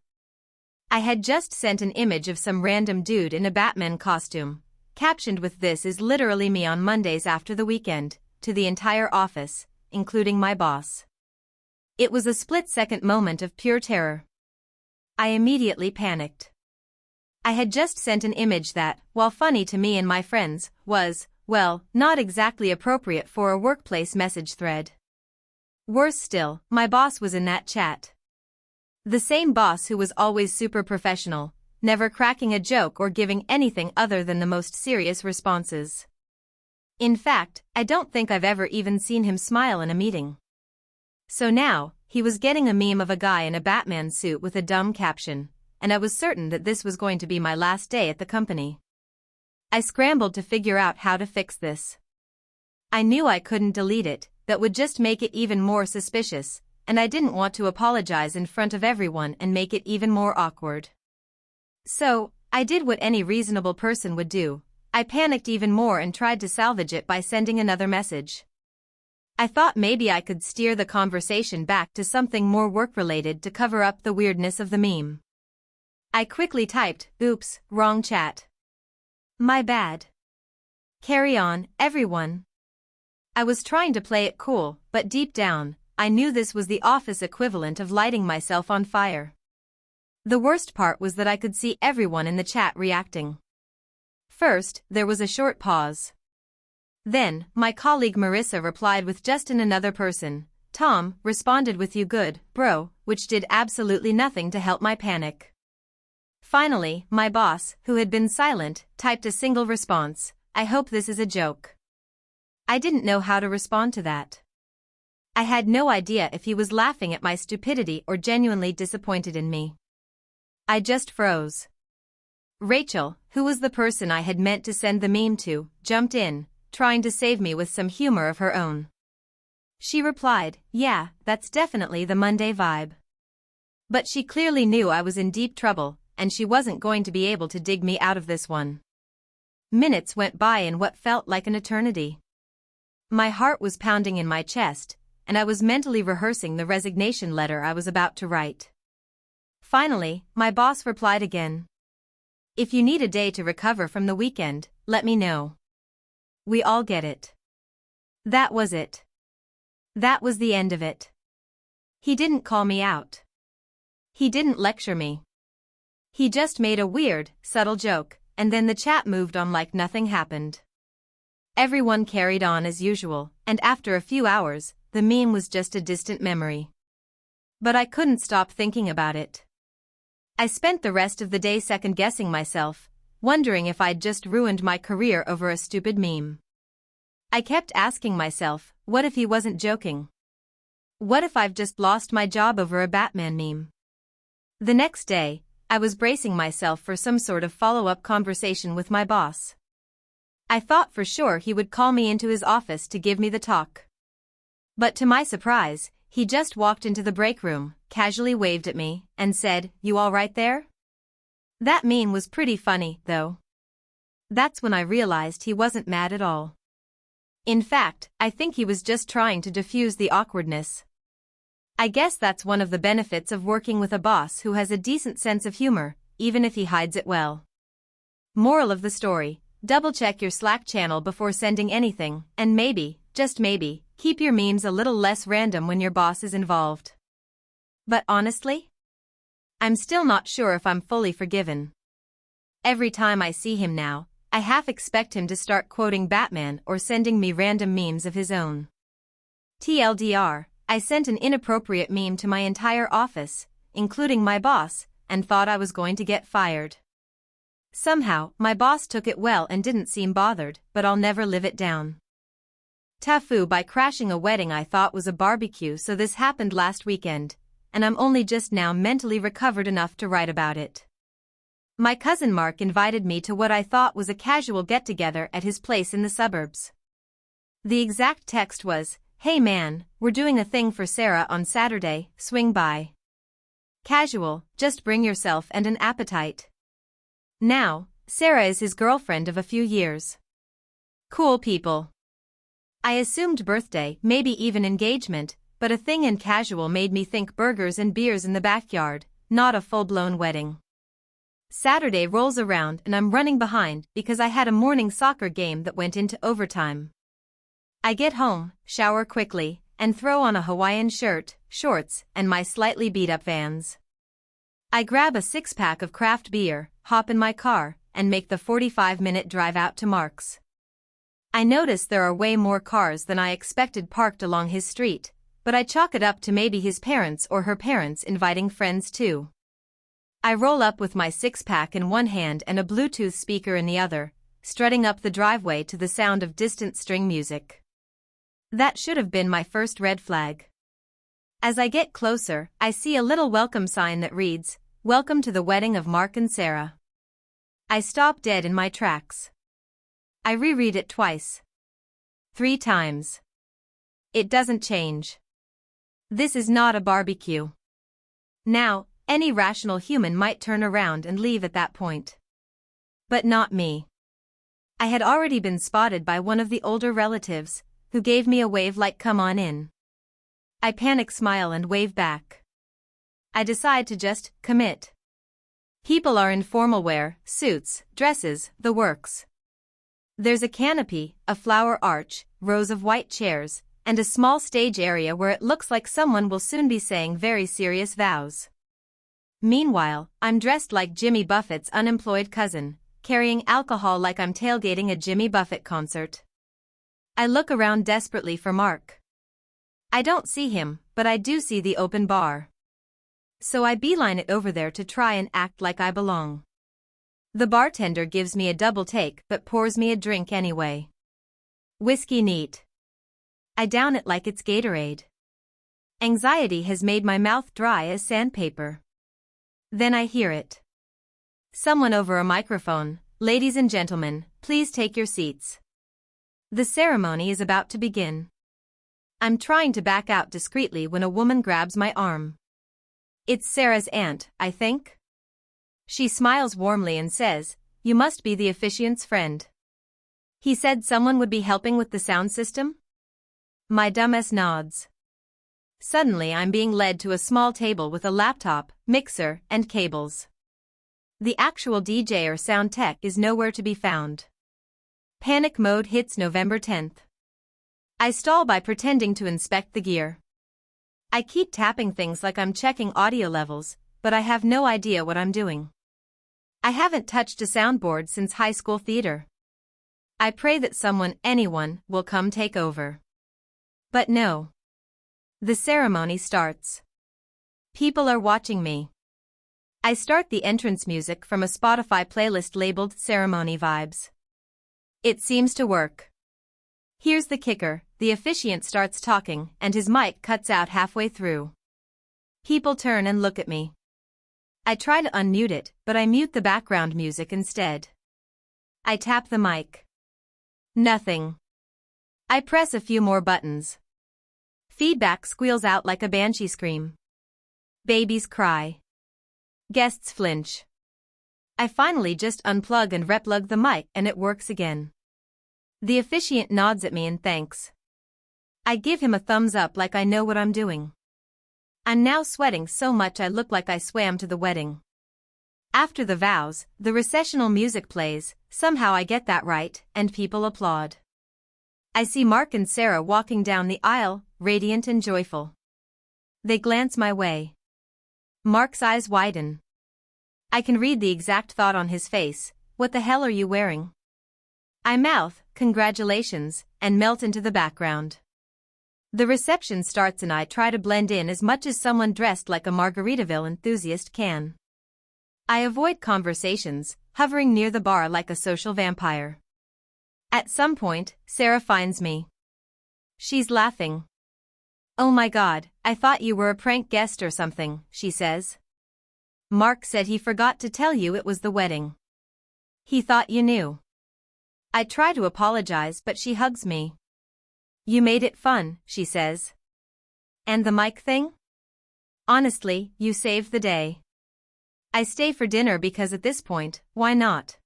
I had just sent an image of some random dude in a Batman costume, captioned with "This is literally me on Mondays after the weekend," to the entire office, including my boss. It was a split-second moment of pure terror. I immediately panicked. I had just sent an image that, while funny to me and my friends, was, well, not exactly appropriate for a workplace message thread. Worse still, my boss was in that chat. The same boss who was always super professional, never cracking a joke or giving anything other than the most serious responses. In fact, I don't think I've ever even seen him smile in a meeting. So now, he was getting a meme of a guy in a Batman suit with a dumb caption, and I was certain that this was going to be my last day at the company. I scrambled to figure out how to fix this. I knew I couldn't delete it, that would just make it even more suspicious, and I didn't want to apologize in front of everyone and make it even more awkward. So, I did what any reasonable person would do. I panicked even more and tried to salvage it by sending another message. I thought maybe I could steer the conversation back to something more work-related to cover up the weirdness of the meme. I quickly typed, "Oops, wrong chat. My bad. Carry on, everyone." I was trying to play it cool, but deep down, I knew this was the office equivalent of lighting myself on fire. The worst part was that I could see everyone in the chat reacting. First, there was a short pause. Then, my colleague Marissa replied with "Just in another person." Tom responded with "You good, bro," which did absolutely nothing to help my panic. Finally, my boss, who had been silent, typed a single response, "I hope this is a joke." I didn't know how to respond to that. I had no idea if he was laughing at my stupidity or genuinely disappointed in me. I just froze. Rachel, who was the person I had meant to send the meme to, jumped in, trying to save me with some humor of her own. She replied, "Yeah, that's definitely the Monday vibe." But she clearly knew I was in deep trouble, and she wasn't going to be able to dig me out of this one. Minutes went by in what felt like an eternity. My heart was pounding in my chest, and I was mentally rehearsing the resignation letter I was about to write. Finally, my boss replied again. "If you need a day to recover from the weekend, let me know. We all get it." That was it. That was the end of it. He didn't call me out. He didn't lecture me. He just made a weird, subtle joke, and then the chat moved on like nothing happened. Everyone carried on as usual, and after a few hours, the meme was just a distant memory. But I couldn't stop thinking about it. I spent the rest of the day second-guessing myself, wondering if I'd just ruined my career over a stupid meme. I kept asking myself, what if he wasn't joking? What if I've just lost my job over a Batman meme? The next day, I was bracing myself for some sort of follow-up conversation with my boss. I thought for sure he would call me into his office to give me the talk. But to my surprise, he just walked into the break room, casually waved at me, and said, "You all right there?" That meme was pretty funny, though. That's when I realized he wasn't mad at all. In fact, I think he was just trying to diffuse the awkwardness. I guess that's one of the benefits of working with a boss who has a decent sense of humor, even if he hides it well. Moral of the story: double-check your Slack channel before sending anything, and maybe, just maybe, keep your memes a little less random when your boss is involved. But honestly, I'm still not sure if I'm fully forgiven. Every time I see him now, I half expect him to start quoting Batman or sending me random memes of his own. TLDR, I sent an inappropriate meme to my entire office, including my boss, and thought I was going to get fired. Somehow, my boss took it well and didn't seem bothered, but I'll never live it down. TIFU by crashing a wedding I thought was a barbecue, so this happened last weekend, and I'm only just now mentally recovered enough to write about it. My cousin Mark invited me to what I thought was a casual get-together at his place in the suburbs. The exact text was, "Hey man, we're doing a thing for Sarah on Saturday, swing by. Casual, just bring yourself and an appetite." Now, Sarah is his girlfriend of a few years. Cool people. I assumed birthday, maybe even engagement, but a thing and casual made me think burgers and beers in the backyard, not a full-blown wedding. Saturday rolls around and I'm running behind because I had a morning soccer game that went into overtime. I get home, shower quickly, and throw on a Hawaiian shirt, shorts, and my slightly beat-up Vans. I grab a six-pack of craft beer, hop in my car, and make the 45-minute drive out to Mark's. I notice there are way more cars than I expected parked along his street, but I chalk it up to maybe his parents or her parents inviting friends too. I roll up with my six-pack in one hand and a Bluetooth speaker in the other, strutting up the driveway to the sound of distant string music. That should have been my first red flag. As I get closer, I see a little welcome sign that reads, "Welcome to the wedding of Mark and Sarah." I stop dead in my tracks. I reread it twice. 3 times. It doesn't change. This is not a barbecue. Now, any rational human might turn around and leave at that point. But not me. I had already been spotted by one of the older relatives, who gave me a wave like "come on in." I panic smile and wave back. I decide to just commit. People are in formal wear, suits, dresses, the works. There's a canopy, a flower arch, rows of white chairs, and a small stage area where it looks like someone will soon be saying very serious vows. Meanwhile, I'm dressed like Jimmy Buffett's unemployed cousin, carrying alcohol like I'm tailgating a Jimmy Buffett concert. I look around desperately for Mark. I don't see him, but I do see the open bar. So I beeline it over there to try and act like I belong. The bartender gives me a double take but pours me a drink anyway. Whiskey neat. I down it like it's Gatorade. Anxiety has made my mouth dry as sandpaper. Then I hear it. Someone over a microphone, "Ladies and gentlemen, please take your seats. The ceremony is about to begin." I'm trying to back out discreetly when a woman grabs my arm. It's Sarah's aunt, I think. She smiles warmly and says, "You must be the officiant's friend. He said someone would be helping with the sound system?" My dumbass nods. Suddenly I'm being led to a small table with a laptop, mixer, and cables. The actual DJ or sound tech is nowhere to be found. Panic mode hits November 10th. I stall by pretending to inspect the gear. I keep tapping things like I'm checking audio levels, but I have no idea what I'm doing. I haven't touched a soundboard since high school theater. I pray that anyone, will come take over. But no. The ceremony starts. People are watching me. I start the entrance music from a Spotify playlist labeled Ceremony Vibes. It seems to work. Here's the kicker, the officiant starts talking and his mic cuts out halfway through. People turn and look at me. I try to unmute it, but I mute the background music instead. I tap the mic. Nothing. I press a few more buttons. Feedback squeals out like a banshee scream. Babies cry. Guests flinch. I finally just unplug and replug the mic and it works again. The officiant nods at me and thanks. I give him a thumbs up like I know what I'm doing. I'm now sweating so much I look like I swam to the wedding. After the vows, the recessional music plays, somehow I get that right, and people applaud. I see Mark and Sarah walking down the aisle, radiant and joyful. They glance my way. Mark's eyes widen. I can read the exact thought on his face, what the hell are you wearing? I mouth, congratulations, and melt into the background. The reception starts and I try to blend in as much as someone dressed like a Margaritaville enthusiast can. I avoid conversations, hovering near the bar like a social vampire. At some point, Sarah finds me. She's laughing. Oh my God, I thought you were a prank guest or something, she says. Mark said he forgot to tell you it was the wedding. He thought you knew. I try to apologize but she hugs me. You made it fun, she says. And the mic thing? Honestly, you saved the day. I stay for dinner because at this point, why not?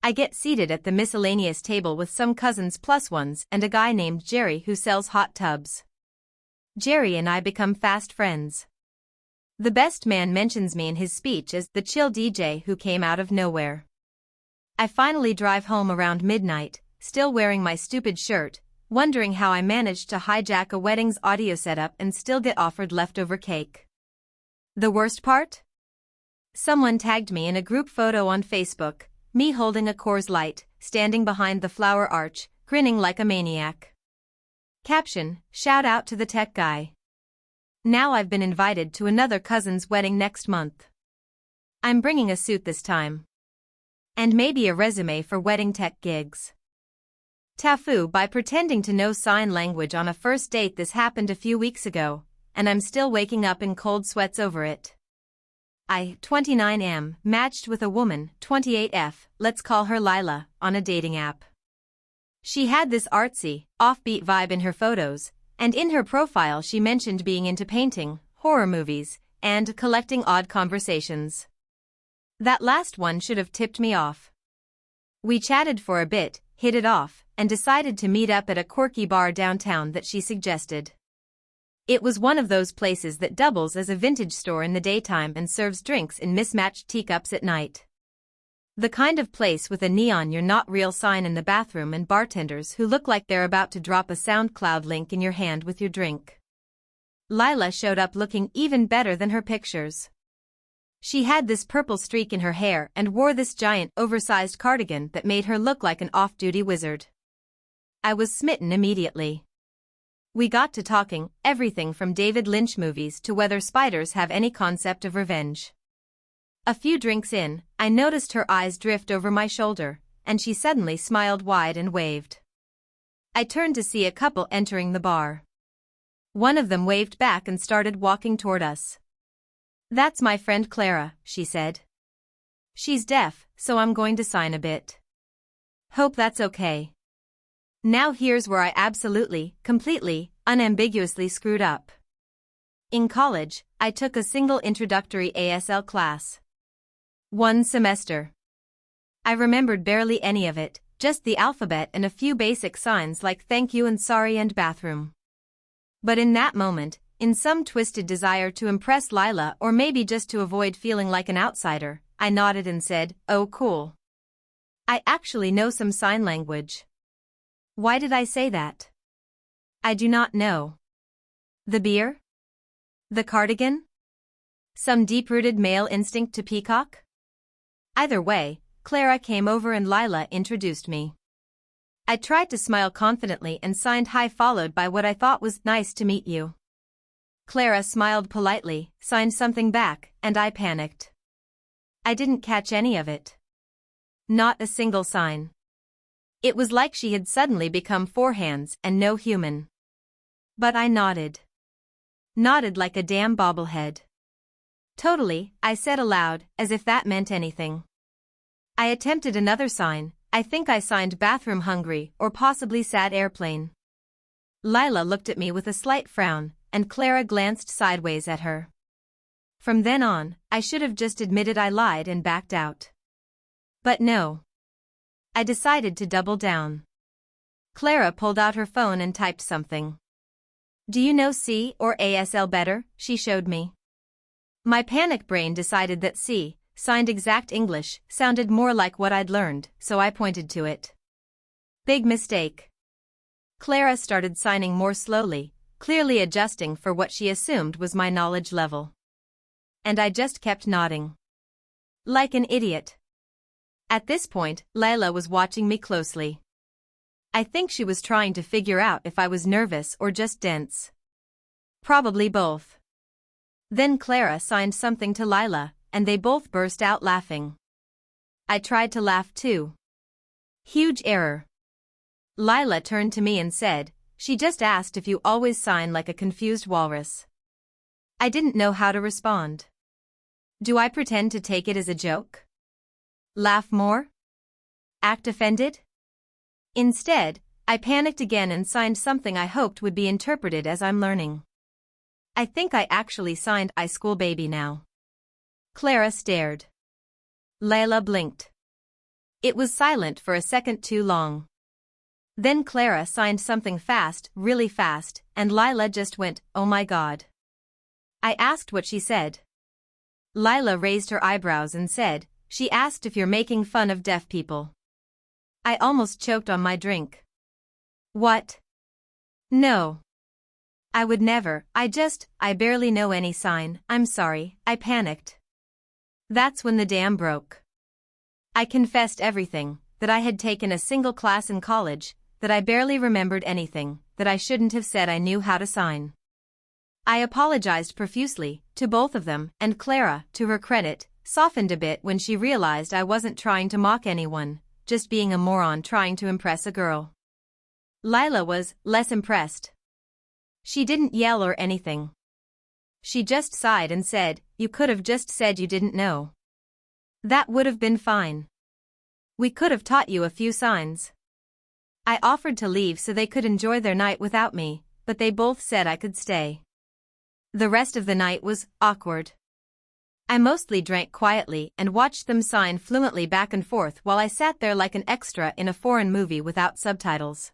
I get seated at the miscellaneous table with some cousins plus ones and a guy named Jerry who sells hot tubs. Jerry and I become fast friends. The best man mentions me in his speech as the chill DJ who came out of nowhere. I finally drive home around midnight, still wearing my stupid shirt, wondering how I managed to hijack a wedding's audio setup and still get offered leftover cake. The worst part? Someone tagged me in a group photo on Facebook, me holding a Coors Light, standing behind the flower arch, grinning like a maniac. Caption, shout out to the tech guy. Now I've been invited to another cousin's wedding next month. I'm bringing a suit this time. And maybe a resume for wedding tech gigs. TIFU by pretending to know sign language on a first date. This happened a few weeks ago, and I'm still waking up in cold sweats over it. I, 29 am, matched with a woman, 28F, let's call her Lila, on a dating app. She had this artsy, offbeat vibe in her photos, and in her profile she mentioned being into painting, horror movies, and collecting odd conversations. That last one should have tipped me off. We chatted for a bit, hit it off, and decided to meet up at a quirky bar downtown that she suggested. It was one of those places that doubles as a vintage store in the daytime and serves drinks in mismatched teacups at night. The kind of place with a neon "you're not real" sign in the bathroom and bartenders who look like they're about to drop a SoundCloud link in your hand with your drink. Lila showed up looking even better than her pictures. She had this purple streak in her hair and wore this giant, oversized cardigan that made her look like an off-duty wizard. I was smitten immediately. We got to talking, everything from David Lynch movies to whether spiders have any concept of revenge. A few drinks in, I noticed her eyes drift over my shoulder, and she suddenly smiled wide and waved. I turned to see a couple entering the bar. One of them waved back and started walking toward us. That's my friend Clara, she said. She's deaf, so I'm going to sign a bit. Hope that's okay. Now here's where I absolutely, completely, unambiguously screwed up. In college, I took a single introductory ASL class. 1 semester. I remembered barely any of it, just the alphabet and a few basic signs like thank you and sorry and bathroom. But in that moment, in some twisted desire to impress Lila or maybe just to avoid feeling like an outsider, I nodded and said, "Oh cool. I actually know some sign language." Why did I say that? I do not know. The beer? The cardigan? Some deep-rooted male instinct to peacock? Either way, Clara came over and Lila introduced me. I tried to smile confidently and signed hi followed by what I thought was nice to meet you. Clara smiled politely, signed something back, and I panicked. I didn't catch any of it. Not a single sign. It was like she had suddenly become four hands and no human. But I nodded. Nodded like a damn bobblehead. Totally, I said aloud, as if that meant anything. I attempted another sign. I think I signed bathroom hungry or possibly sad airplane. Lila looked at me with a slight frown, and Clara glanced sideways at her. From then on, I should have just admitted I lied and backed out. But no. I decided to double down. Clara pulled out her phone and typed something. Do you know C or ASL better? She showed me. My panic brain decided that C, signed exact English, sounded more like what I'd learned, so I pointed to it. Big mistake. Clara started signing more slowly, clearly adjusting for what she assumed was my knowledge level. And I just kept nodding. Like an idiot. At this point, Lila was watching me closely. I think she was trying to figure out if I was nervous or just dense. Probably both. Then Clara signed something to Lila, and they both burst out laughing. I tried to laugh too. Huge error. Lila turned to me and said, she just asked if you always sign like a confused walrus. I didn't know how to respond. Do I pretend to take it as a joke? Laugh more? Act offended? Instead, I panicked again and signed something I hoped would be interpreted as I'm learning. I think I actually signed I school baby now. Clara stared. Layla blinked. It was silent for a second too long. Then Clara signed something fast, really fast, and Lila just went, oh my god. I asked what she said. Lila raised her eyebrows and said, she asked if you're making fun of deaf people. I almost choked on my drink. What? No. I would never, I barely know any sign, I'm sorry, I panicked. That's when the dam broke. I confessed everything, that I had taken a single class in college, that I barely remembered anything, that I shouldn't have said I knew how to sign. I apologized profusely, to both of them, and Clara, to her credit, softened a bit when she realized I wasn't trying to mock anyone, just being a moron trying to impress a girl. Lila was less impressed. She didn't yell or anything. She just sighed and said, you could have just said you didn't know. That would have been fine. We could have taught you a few signs. I offered to leave so they could enjoy their night without me, but they both said I could stay. The rest of the night was awkward. I mostly drank quietly and watched them sign fluently back and forth while I sat there like an extra in a foreign movie without subtitles.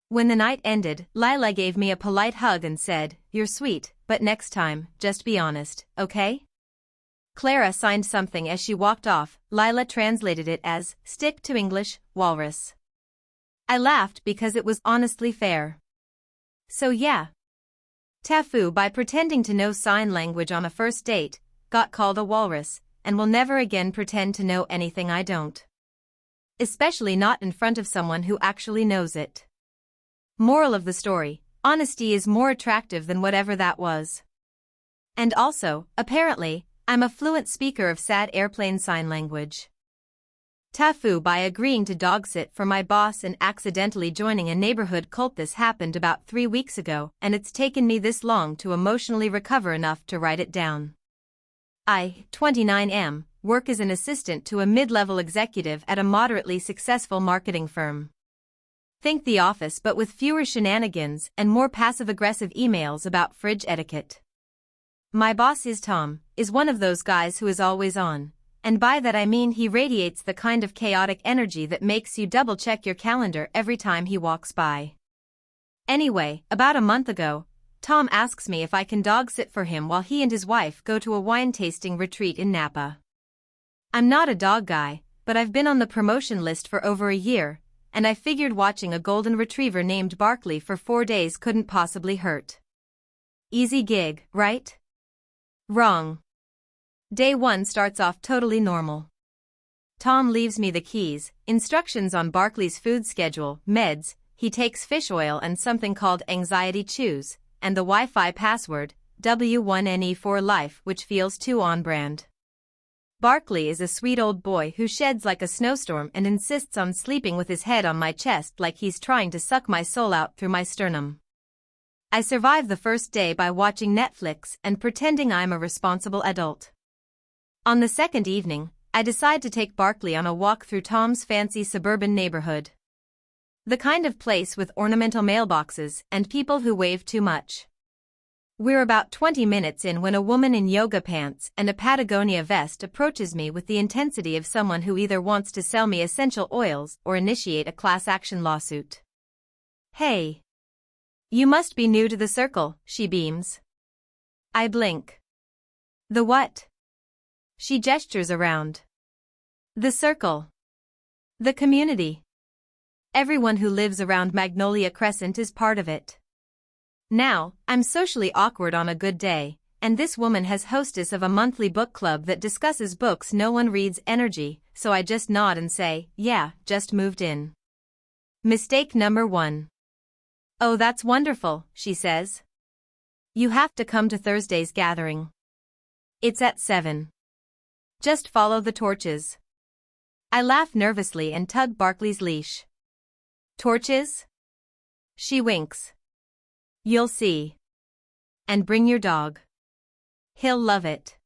When the night ended, Lila gave me a polite hug and said, you're sweet, but next time, just be honest, okay? Clara signed something as she walked off. Lila translated it as, stick to English, walrus. I laughed because it was honestly fair. So yeah. TIFU, by pretending to know sign language on a first date, got called a walrus, and will never again pretend to know anything I don't. Especially not in front of someone who actually knows it. Moral of the story, honesty is more attractive than whatever that was. And also, apparently, I'm a fluent speaker of sad airplane sign language. TIFU, by agreeing to dog sit for my boss and accidentally joining a neighborhood cult. This happened about 3 weeks ago, and it's taken me this long to emotionally recover enough to write it down. I, 29 work as an assistant to a mid-level executive at a moderately successful marketing firm. Think The Office but with fewer shenanigans and more passive-aggressive emails about fridge etiquette. My boss is Tom, is one of those guys who is always on, and by that I mean he radiates the kind of chaotic energy that makes you double-check your calendar every time he walks by. Anyway, about a month ago, Tom asks me if I can dog sit for him while he and his wife go to a wine-tasting retreat in Napa. I'm not a dog guy, but I've been on the promotion list for over a year, and I figured watching a golden retriever named Barkley for 4 days couldn't possibly hurt. Easy gig, right? Wrong. Day 1 starts off totally normal. Tom leaves me the keys, instructions on Barkley's food schedule, meds, he takes fish oil and something called anxiety chews, and the Wi-Fi password, W1NE4Life, which feels too on-brand. Barkley is a sweet old boy who sheds like a snowstorm and insists on sleeping with his head on my chest like he's trying to suck my soul out through my sternum. I survive the first day by watching Netflix and pretending I'm a responsible adult. On the second evening, I decide to take Barkley on a walk through Tom's fancy suburban neighborhood. The kind of place with ornamental mailboxes and people who wave too much. We're about 20 minutes in when a woman in yoga pants and a Patagonia vest approaches me with the intensity of someone who either wants to sell me essential oils or initiate a class action lawsuit. Hey. You must be new to the circle, she beams. I blink. The what? She gestures around. The circle. The community. Everyone who lives around Magnolia Crescent is part of it. Now, I'm socially awkward on a good day, and this woman has hostess of a monthly book club that discusses books no one reads energy, so I just nod and say, yeah, just moved in. Mistake number 1. Oh, that's wonderful, she says. You have to come to Thursday's gathering. It's at 7. Just follow the torches. I laugh nervously and tug Barkley's leash. Torches? She winks. You'll see. And bring your dog. He'll love it.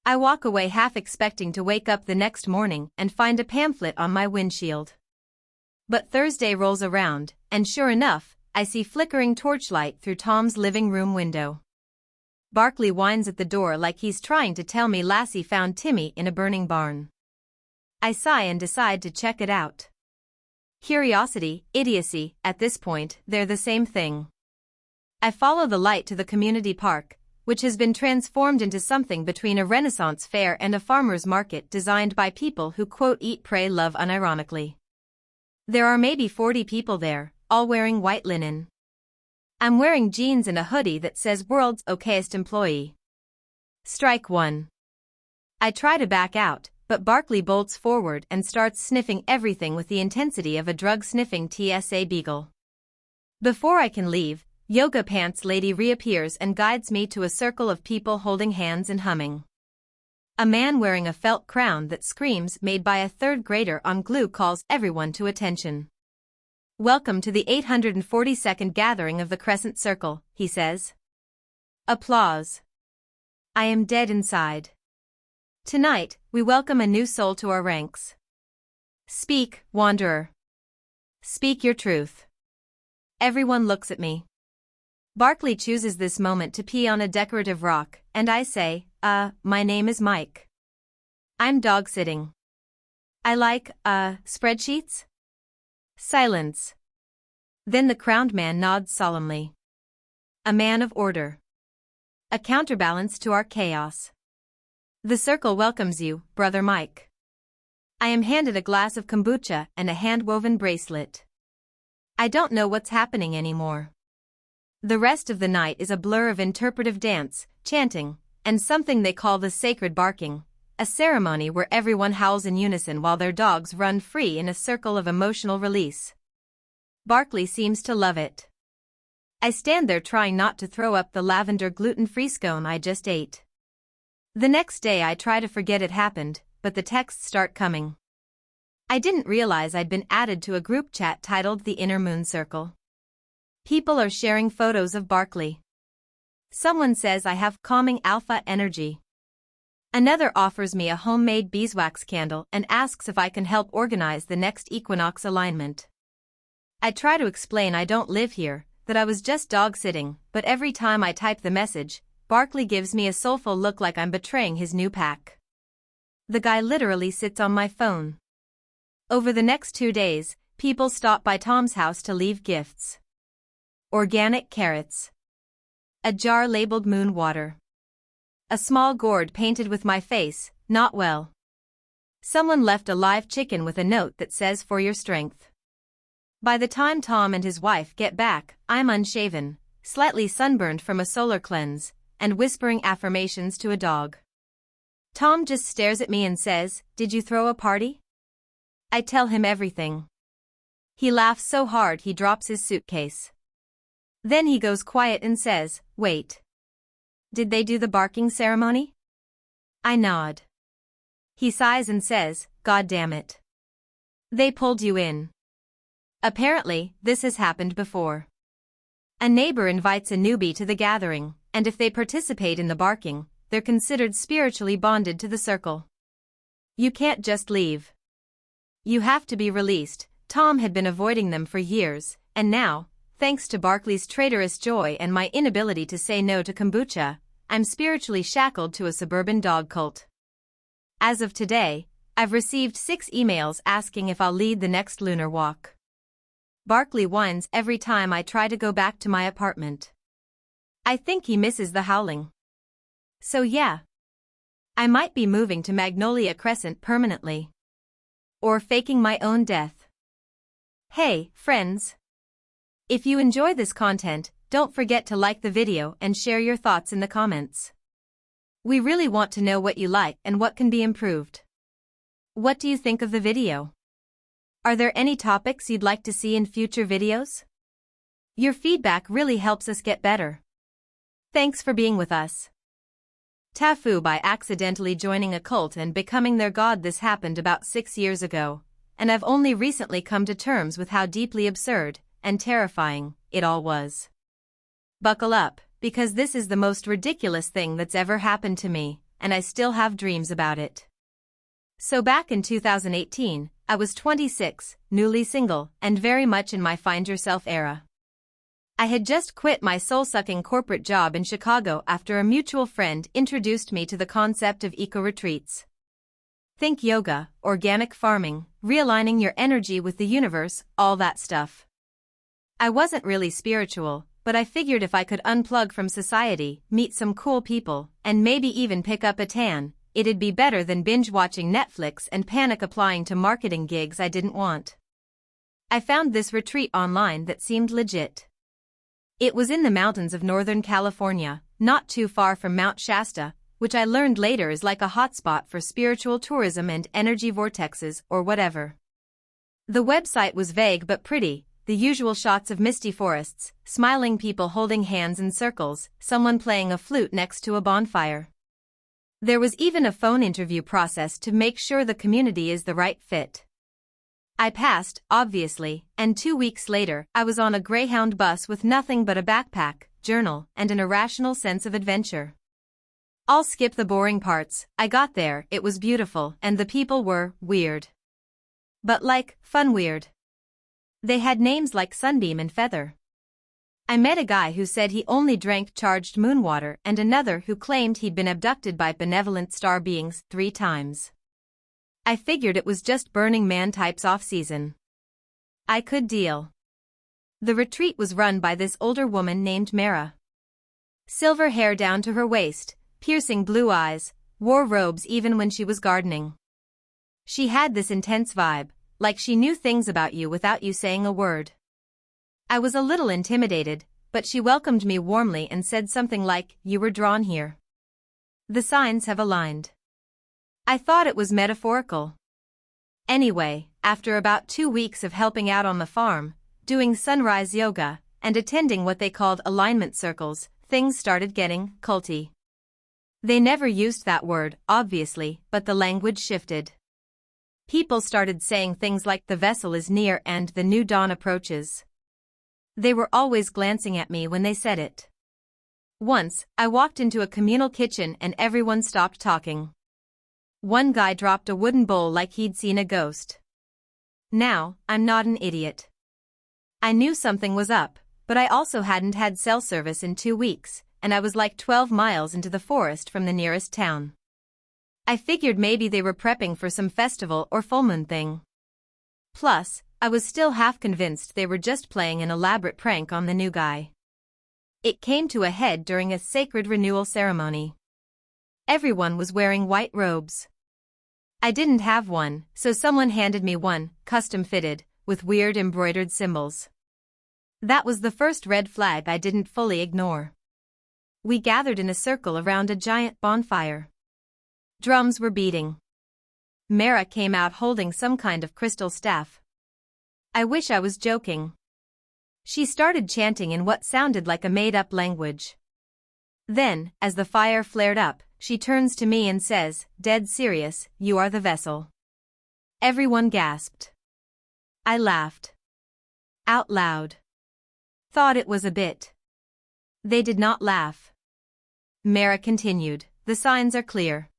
I walk away half expecting to wake up the next morning and find a pamphlet on my windshield. But Thursday rolls around, and sure enough, I see flickering torchlight through Tom's living room window. Barkley whines at the door like he's trying to tell me Lassie found Timmy in a burning barn. I sigh and decide to check it out. Curiosity, idiocy, at this point, they're the same thing. I follow the light to the community park, which has been transformed into something between a Renaissance fair and a farmer's market designed by people who quote eat, pray, love unironically. There are maybe 40 people there, all wearing white linen. I'm wearing jeans and a hoodie that says World's Okayest Employee. Strike 1. I try to back out, but Barkley bolts forward and starts sniffing everything with the intensity of a drug-sniffing TSA beagle. Before I can leave, Yoga Pants Lady reappears and guides me to a circle of people holding hands and humming. A man wearing a felt crown that screams made by a third grader on glue calls everyone to attention. Welcome to the 842nd gathering of the Crescent Circle, he says. Applause. I am dead inside. Tonight, we welcome a new soul to our ranks. Speak, wanderer. Speak your truth. Everyone looks at me. Barkley chooses this moment to pee on a decorative rock, and I say, my name is Mike. I'm dog-sitting. I like, spreadsheets? Silence. Then the crowned man nods solemnly. A man of order. A counterbalance to our chaos. The circle welcomes you, Brother Mike. I am handed a glass of kombucha and a hand-woven bracelet. I don't know what's happening anymore. The rest of the night is a blur of interpretive dance, chanting, and something they call the sacred barking, a ceremony where everyone howls in unison while their dogs run free in a circle of emotional release. Barkley seems to love it. I stand there trying not to throw up the lavender gluten-free scone I just ate. The next day I try to forget it happened, but the texts start coming. I didn't realize I'd been added to a group chat titled The Inner Moon Circle. People are sharing photos of Barkley. Someone says I have calming alpha energy. Another offers me a homemade beeswax candle and asks if I can help organize the next equinox alignment. I try to explain I don't live here, that I was just dog-sitting, but every time I type the message, Barkley gives me a soulful look like I'm betraying his new pack. The guy literally sits on my phone. Over the next 2 days, people stop by Tom's house to leave gifts. Organic carrots. A jar labeled moon water. A small gourd painted with my face, not well. Someone left a live chicken with a note that says for your strength. By the time Tom and his wife get back, I'm unshaven, slightly sunburned from a solar cleanse, and whispering affirmations to a dog. Tom just stares at me and says, "Did you throw a party?" I tell him everything. He laughs so hard he drops his suitcase. Then he goes quiet and says, "Wait. Did they do the barking ceremony?" I nod. He sighs and says, "God damn it. They pulled you in." Apparently, this has happened before. A neighbor invites a newbie to the gathering, and if they participate in the barking, they're considered spiritually bonded to the circle. You can't just leave. You have to be released. Tom had been avoiding them for years, and now, thanks to Barkley's traitorous joy and my inability to say no to kombucha, I'm spiritually shackled to a suburban dog cult. As of today, I've received 6 emails asking if I'll lead the next lunar walk. Barkley whines every time I try to go back to my apartment. I think he misses the howling. So yeah. I might be moving to Magnolia Crescent permanently. Or faking my own death. Hey, friends. If you enjoy this content, don't forget to like the video and share your thoughts in the comments. We really want to know what you like and what can be improved. What do you think of the video? Are there any topics you'd like to see in future videos? Your feedback really helps us get better. Thanks for being with us. TIFU by accidentally joining a cult and becoming their god. This happened about 6 years ago, and I've only recently come to terms with how deeply absurd and terrifying it all was. Buckle up, because this is the most ridiculous thing that's ever happened to me, and I still have dreams about it. So back in 2018, I was 26, newly single, and very much in my find yourself era. I had just quit my soul-sucking corporate job in Chicago after a mutual friend introduced me to the concept of eco-retreats. Think yoga, organic farming, realigning your energy with the universe, all that stuff. I wasn't really spiritual, but I figured if I could unplug from society, meet some cool people, and maybe even pick up a tan, it'd be better than binge-watching Netflix and panic-applying to marketing gigs I didn't want. I found this retreat online that seemed legit. It was in the mountains of Northern California, not too far from Mount Shasta, which I learned later is like a hotspot for spiritual tourism and energy vortexes or whatever. The website was vague but pretty, the usual shots of misty forests, smiling people holding hands in circles, someone playing a flute next to a bonfire. There was even a phone interview process to make sure the community is the right fit. I passed, obviously, and 2 weeks later, I was on a Greyhound bus with nothing but a backpack, journal, and an irrational sense of adventure. I'll skip the boring parts. I got there, it was beautiful, and the people were weird. But like, fun weird. They had names like Sunbeam and Feather. I met a guy who said he only drank charged moon water and another who claimed he'd been abducted by benevolent star beings 3 times. I figured it was just Burning Man types off-season. I could deal. The retreat was run by this older woman named Mara. Silver hair down to her waist, piercing blue eyes, wore robes even when she was gardening. She had this intense vibe, like she knew things about you without you saying a word. I was a little intimidated, but she welcomed me warmly and said something like, "You were drawn here. The signs have aligned." I thought it was metaphorical. Anyway, after about 2 weeks of helping out on the farm, doing sunrise yoga, and attending what they called alignment circles, things started getting culty. They never used that word, obviously, but the language shifted. People started saying things like the vessel is near and the new dawn approaches. They were always glancing at me when they said it. Once, I walked into a communal kitchen and everyone stopped talking. One guy dropped a wooden bowl like he'd seen a ghost. Now, I'm not an idiot. I knew something was up, but I also hadn't had cell service in 2 weeks, and I was like 12 miles into the forest from the nearest town. I figured maybe they were prepping for some festival or full moon thing. Plus, I was still half convinced they were just playing an elaborate prank on the new guy. It came to a head during a sacred renewal ceremony. Everyone was wearing white robes. I didn't have one, so someone handed me one, custom-fitted, with weird embroidered symbols. That was the first red flag I didn't fully ignore. We gathered in a circle around a giant bonfire. Drums were beating. Mara came out holding some kind of crystal staff. I wish I was joking. She started chanting in what sounded like a made-up language. Then, as the fire flared up, she turns to me and says, "Dead serious, you are the vessel." Everyone gasped. I laughed. Out loud. Thought it was a bit. They did not laugh. Mara continued, "The signs are clear.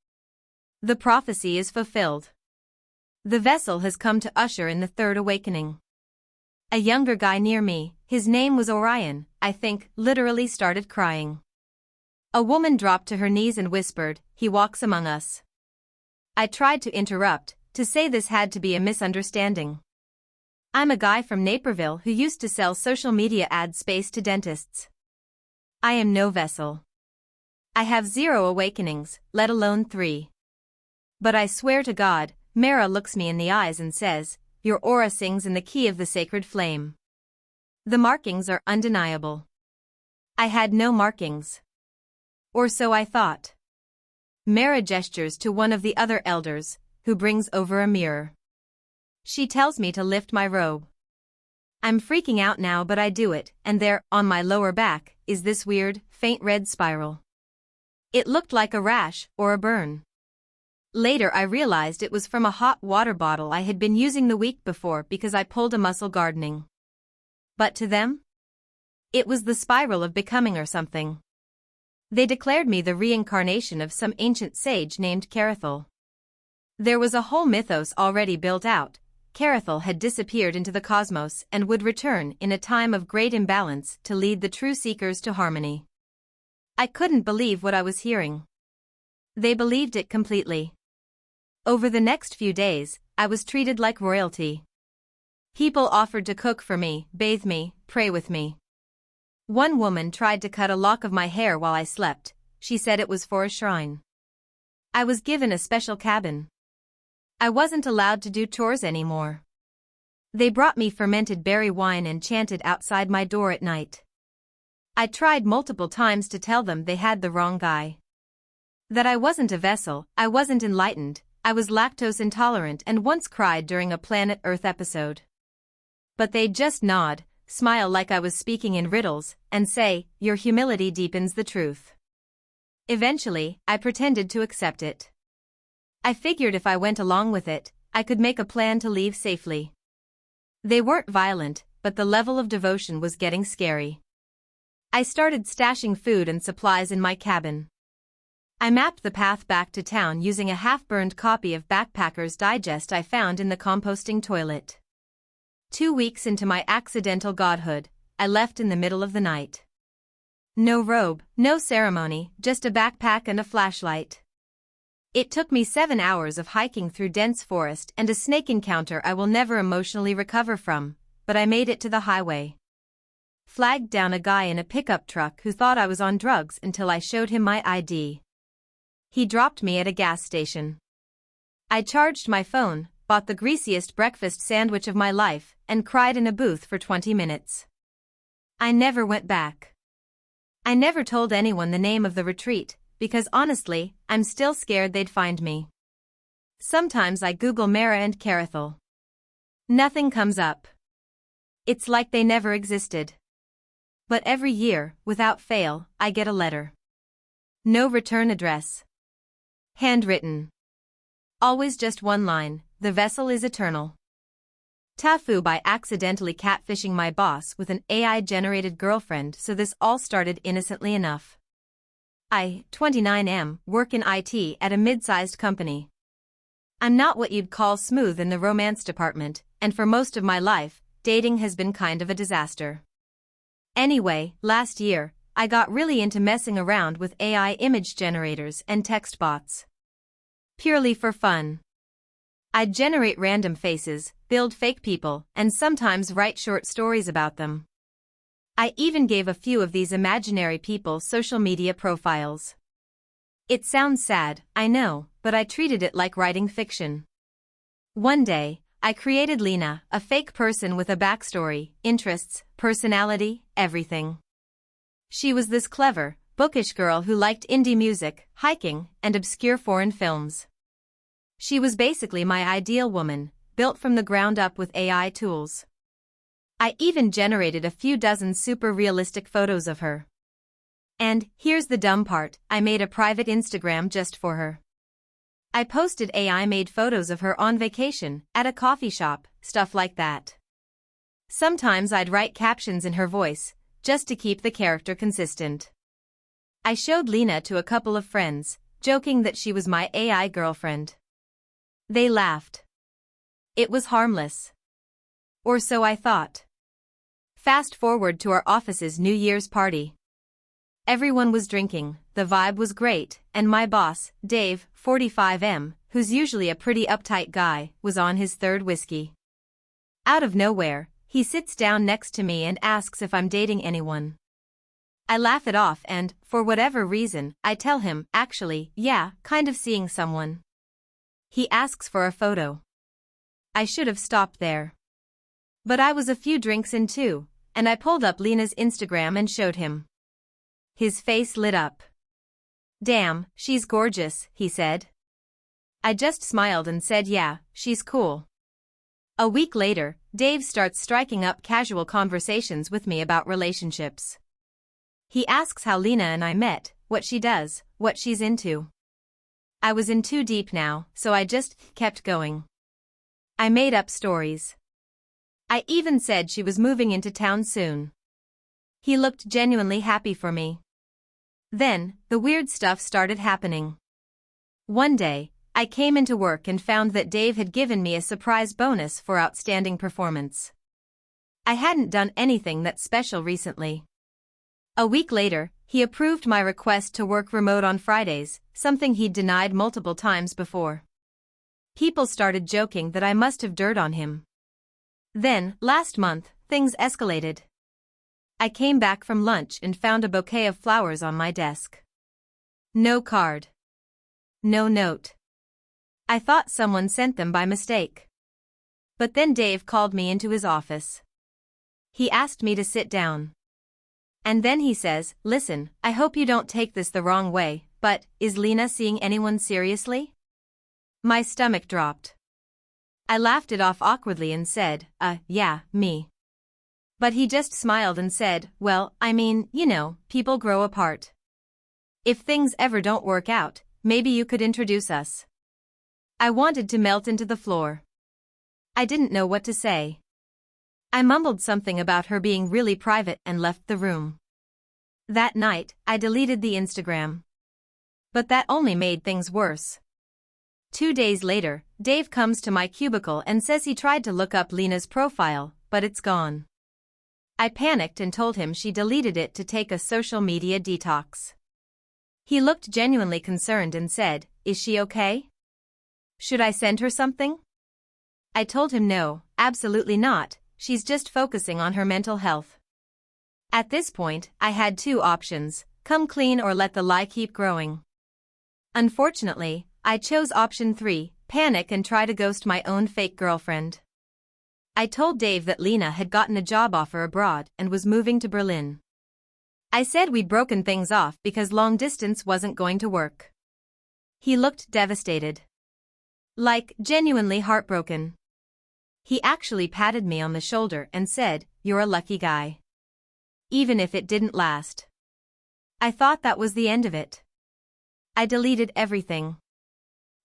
The prophecy is fulfilled. The vessel has come to usher in the third awakening." A younger guy near me, his name was Orion, I think, literally started crying. A woman dropped to her knees and whispered, "He walks among us." I tried to interrupt, to say this had to be a misunderstanding. I'm a guy from Naperville who used to sell social media ad space to dentists. I am no vessel. I have 0 awakenings, let alone 3. But I swear to God, Mara looks me in the eyes and says, "Your aura sings in the key of the sacred flame." The markings are undeniable. I had no markings. Or so I thought. Mara gestures to one of the other elders, who brings over a mirror. She tells me to lift my robe. I'm freaking out now, but I do it, and there, on my lower back, is this weird, faint red spiral. It looked like a rash, or a burn. Later I realized it was from a hot water bottle I had been using the week before because I pulled a muscle gardening. But to them? It was the spiral of becoming or something. They declared me the reincarnation of some ancient sage named Carithel. There was a whole mythos already built out. Carithel had disappeared into the cosmos and would return in a time of great imbalance to lead the true seekers to harmony. I couldn't believe what I was hearing. They believed it completely. Over the next few days, I was treated like royalty. People offered to cook for me, bathe me, pray with me. One woman tried to cut a lock of my hair while I slept. She said it was for a shrine. I was given a special cabin. I wasn't allowed to do chores anymore. They brought me fermented berry wine and chanted outside my door at night. I tried multiple times to tell them they had the wrong guy. That I wasn't a vessel, I wasn't enlightened, I was lactose intolerant and once cried during a Planet Earth episode. But they'd just nod, smile like I was speaking in riddles, and say, "Your humility deepens the truth." Eventually, I pretended to accept it. I figured if I went along with it, I could make a plan to leave safely. They weren't violent, but the level of devotion was getting scary. I started stashing food and supplies in my cabin. I mapped the path back to town using a half-burned copy of Backpacker's Digest I found in the composting toilet. 2 weeks into my accidental godhood, I left in the middle of the night. No robe, no ceremony, just a backpack and a flashlight. It took me 7 hours of hiking through dense forest and a snake encounter I will never emotionally recover from, but I made it to the highway. Flagged down a guy in a pickup truck who thought I was on drugs until I showed him my ID. He dropped me at a gas station. I charged my phone, bought the greasiest breakfast sandwich of my life, and cried in a booth for 20 minutes. I never went back. I never told anyone the name of the retreat, because honestly, I'm still scared they'd find me. Sometimes I Google Mara and Carithel. Nothing comes up. It's like they never existed. But every year, without fail, I get a letter. No return address. Handwritten. Always just one line, "The vessel is eternal." TIFU by accidentally catfishing my boss with an AI-generated girlfriend, so this all started innocently enough. I, 29 work in IT at a mid-sized company. I'm not what you'd call smooth in the romance department, and for most of my life, dating has been kind of a disaster. Anyway, last year, I got really into messing around with AI image generators and text bots. Purely for fun. I'd generate random faces, build fake people, and sometimes write short stories about them. I even gave a few of these imaginary people social media profiles. It sounds sad, I know, but I treated it like writing fiction. One day, I created Lena, a fake person with a backstory, interests, personality, everything. She was this clever, bookish girl who liked indie music, hiking, and obscure foreign films. She was basically my ideal woman, built from the ground up with AI tools. I even generated a few dozen super realistic photos of her. And, here's the dumb part, I made a private Instagram just for her. I posted AI-made photos of her on vacation, at a coffee shop, stuff like that. Sometimes I'd write captions in her voice, just to keep the character consistent. I showed Lena to a couple of friends, joking that she was my AI girlfriend. They laughed. It was harmless. Or so I thought. Fast forward to our office's New Year's party. Everyone was drinking, the vibe was great, and my boss, Dave, 45M, who's usually a pretty uptight guy, was on his third whiskey. Out of nowhere, he sits down next to me and asks if I'm dating anyone. I laugh it off and, for whatever reason, I tell him, actually, yeah, kind of seeing someone. He asks for a photo. I should have stopped there. But I was a few drinks in too, and I pulled up Lena's Instagram and showed him. His face lit up. Damn, she's gorgeous, he said. I just smiled and said yeah, she's cool. A week later, Dave starts striking up casual conversations with me about relationships. He asks how Lena and I met, what she does, what she's into. I was in too deep now, so I just kept going. I made up stories. I even said she was moving into town soon. He looked genuinely happy for me. Then, the weird stuff started happening. One day, I came into work and found that Dave had given me a surprise bonus for outstanding performance. I hadn't done anything that special recently. A week later, he approved my request to work remote on Fridays, something he'd denied multiple times before. People started joking that I must have dirt on him. Then, last month, things escalated. I came back from lunch and found a bouquet of flowers on my desk. No card. No note. I thought someone sent them by mistake. But then Dave called me into his office. He asked me to sit down. And then he says, listen, I hope you don't take this the wrong way, but, is Lena seeing anyone seriously? My stomach dropped. I laughed it off awkwardly and said, yeah, me. But he just smiled and said, well, I mean, you know, people grow apart. If things ever don't work out, maybe you could introduce us. I wanted to melt into the floor. I didn't know what to say. I mumbled something about her being really private and left the room. That night, I deleted the Instagram. But that only made things worse. 2 days later, Dave comes to my cubicle and says he tried to look up Lena's profile, but it's gone. I panicked and told him she deleted it to take a social media detox. He looked genuinely concerned and said, is she okay? Should I send her something? I told him no, absolutely not, she's just focusing on her mental health. At this point, I had two options, come clean or let the lie keep growing. Unfortunately, I chose option 3, panic and try to ghost my own fake girlfriend. I told Dave that Lena had gotten a job offer abroad and was moving to Berlin. I said we'd broken things off because long distance wasn't going to work. He looked devastated. Like, genuinely heartbroken. He actually patted me on the shoulder and said, you're a lucky guy. Even if it didn't last. I thought that was the end of it. I deleted everything.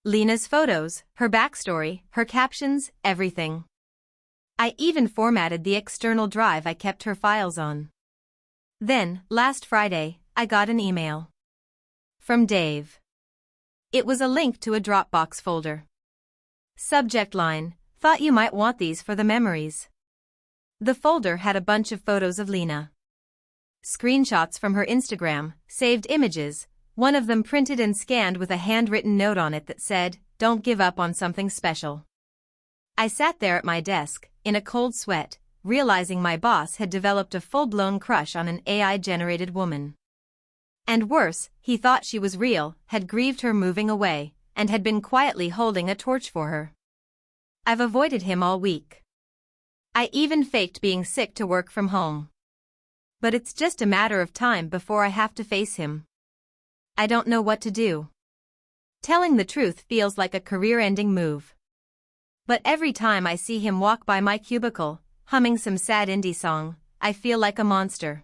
Lena's photos, her backstory, her captions, everything. I even formatted the external drive I kept her files on. Then, last Friday, I got an email. From Dave. It was a link to a Dropbox folder. Subject line, thought you might want these for the memories. The folder had a bunch of photos of Lena. Screenshots from her Instagram, saved images, one of them printed and scanned with a handwritten note on it that said, don't give up on something special. I sat there at my desk, in a cold sweat, realizing my boss had developed a full-blown crush on an AI-generated woman. And worse, he thought she was real, had grieved her moving away, and had been quietly holding a torch for her. I've avoided him all week. I even faked being sick to work from home. But it's just a matter of time before I have to face him. I don't know what to do. Telling the truth feels like a career-ending move. But every time I see him walk by my cubicle, humming some sad indie song, I feel like a monster.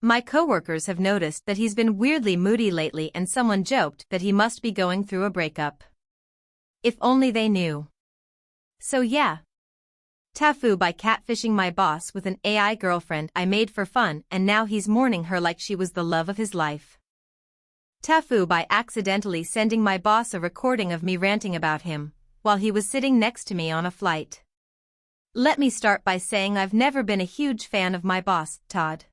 My coworkers have noticed that he's been weirdly moody lately, and someone joked that he must be going through a breakup. If only they knew. So yeah. TIFU by catfishing my boss with an AI girlfriend I made for fun, and now he's mourning her like she was the love of his life. TIFU by accidentally sending my boss a recording of me ranting about him, while he was sitting next to me on a flight. Let me start by saying I've never been a huge fan of my boss, Todd.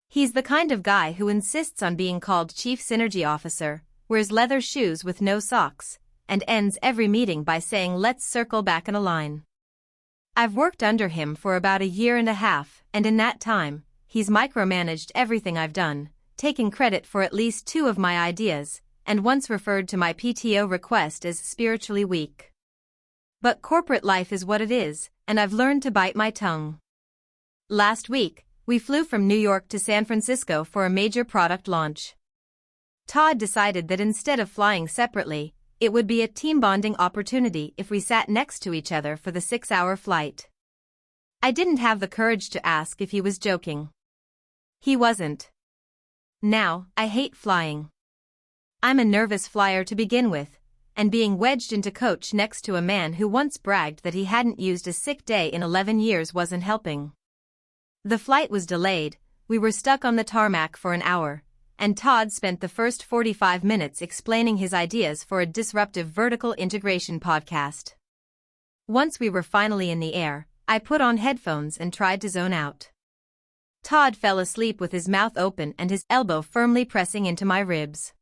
He's the kind of guy who insists on being called Chief Synergy Officer, wears leather shoes with no socks, and ends every meeting by saying let's circle back in a line. I've worked under him for about 1.5 years, and in that time, he's micromanaged everything I've done, taking credit for at least 2 of my ideas, and once referred to my PTO request as spiritually weak. But corporate life is what it is, and I've learned to bite my tongue. Last week, we flew from New York to San Francisco for a major product launch. Todd decided that instead of flying separately, it would be a team bonding opportunity if we sat next to each other for the 6-hour flight. I didn't have the courage to ask if he was joking. He wasn't. Now, I hate flying. I'm a nervous flyer to begin with, and being wedged into coach next to a man who once bragged that he hadn't used a sick day in 11 years wasn't helping. The flight was delayed, we were stuck on the tarmac for an hour, and Todd spent the first 45 minutes explaining his ideas for a disruptive vertical integration podcast. Once we were finally in the air, I put on headphones and tried to zone out. Todd fell asleep with his mouth open and his elbow firmly pressing into my ribs.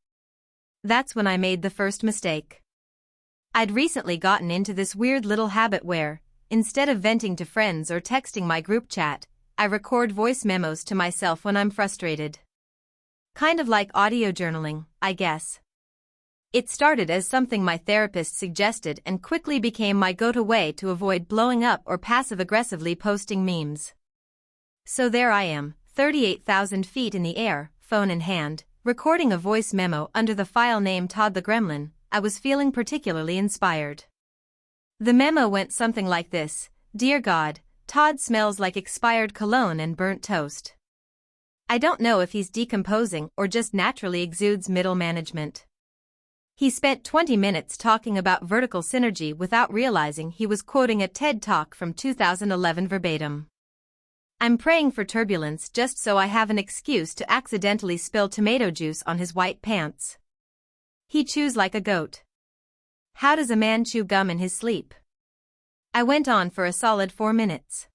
That's when I made the first mistake. I'd recently gotten into this weird little habit where, instead of venting to friends or texting my group chat, I record voice memos to myself when I'm frustrated. Kind of like audio journaling, I guess. It started as something my therapist suggested and quickly became my go-to way to avoid blowing up or passive-aggressively posting memes. So there I am, 38,000 feet in the air, phone in hand, recording a voice memo under the file name Todd the Gremlin. I was feeling particularly inspired. The memo went something like this: Dear God, Todd smells like expired cologne and burnt toast. I don't know if he's decomposing or just naturally exudes middle management. He spent 20 minutes talking about vertical synergy without realizing he was quoting a TED Talk from 2011 verbatim. I'm praying for turbulence just so I have an excuse to accidentally spill tomato juice on his white pants. He chews like a goat. How does a man chew gum in his sleep? I went on for a solid 4 minutes.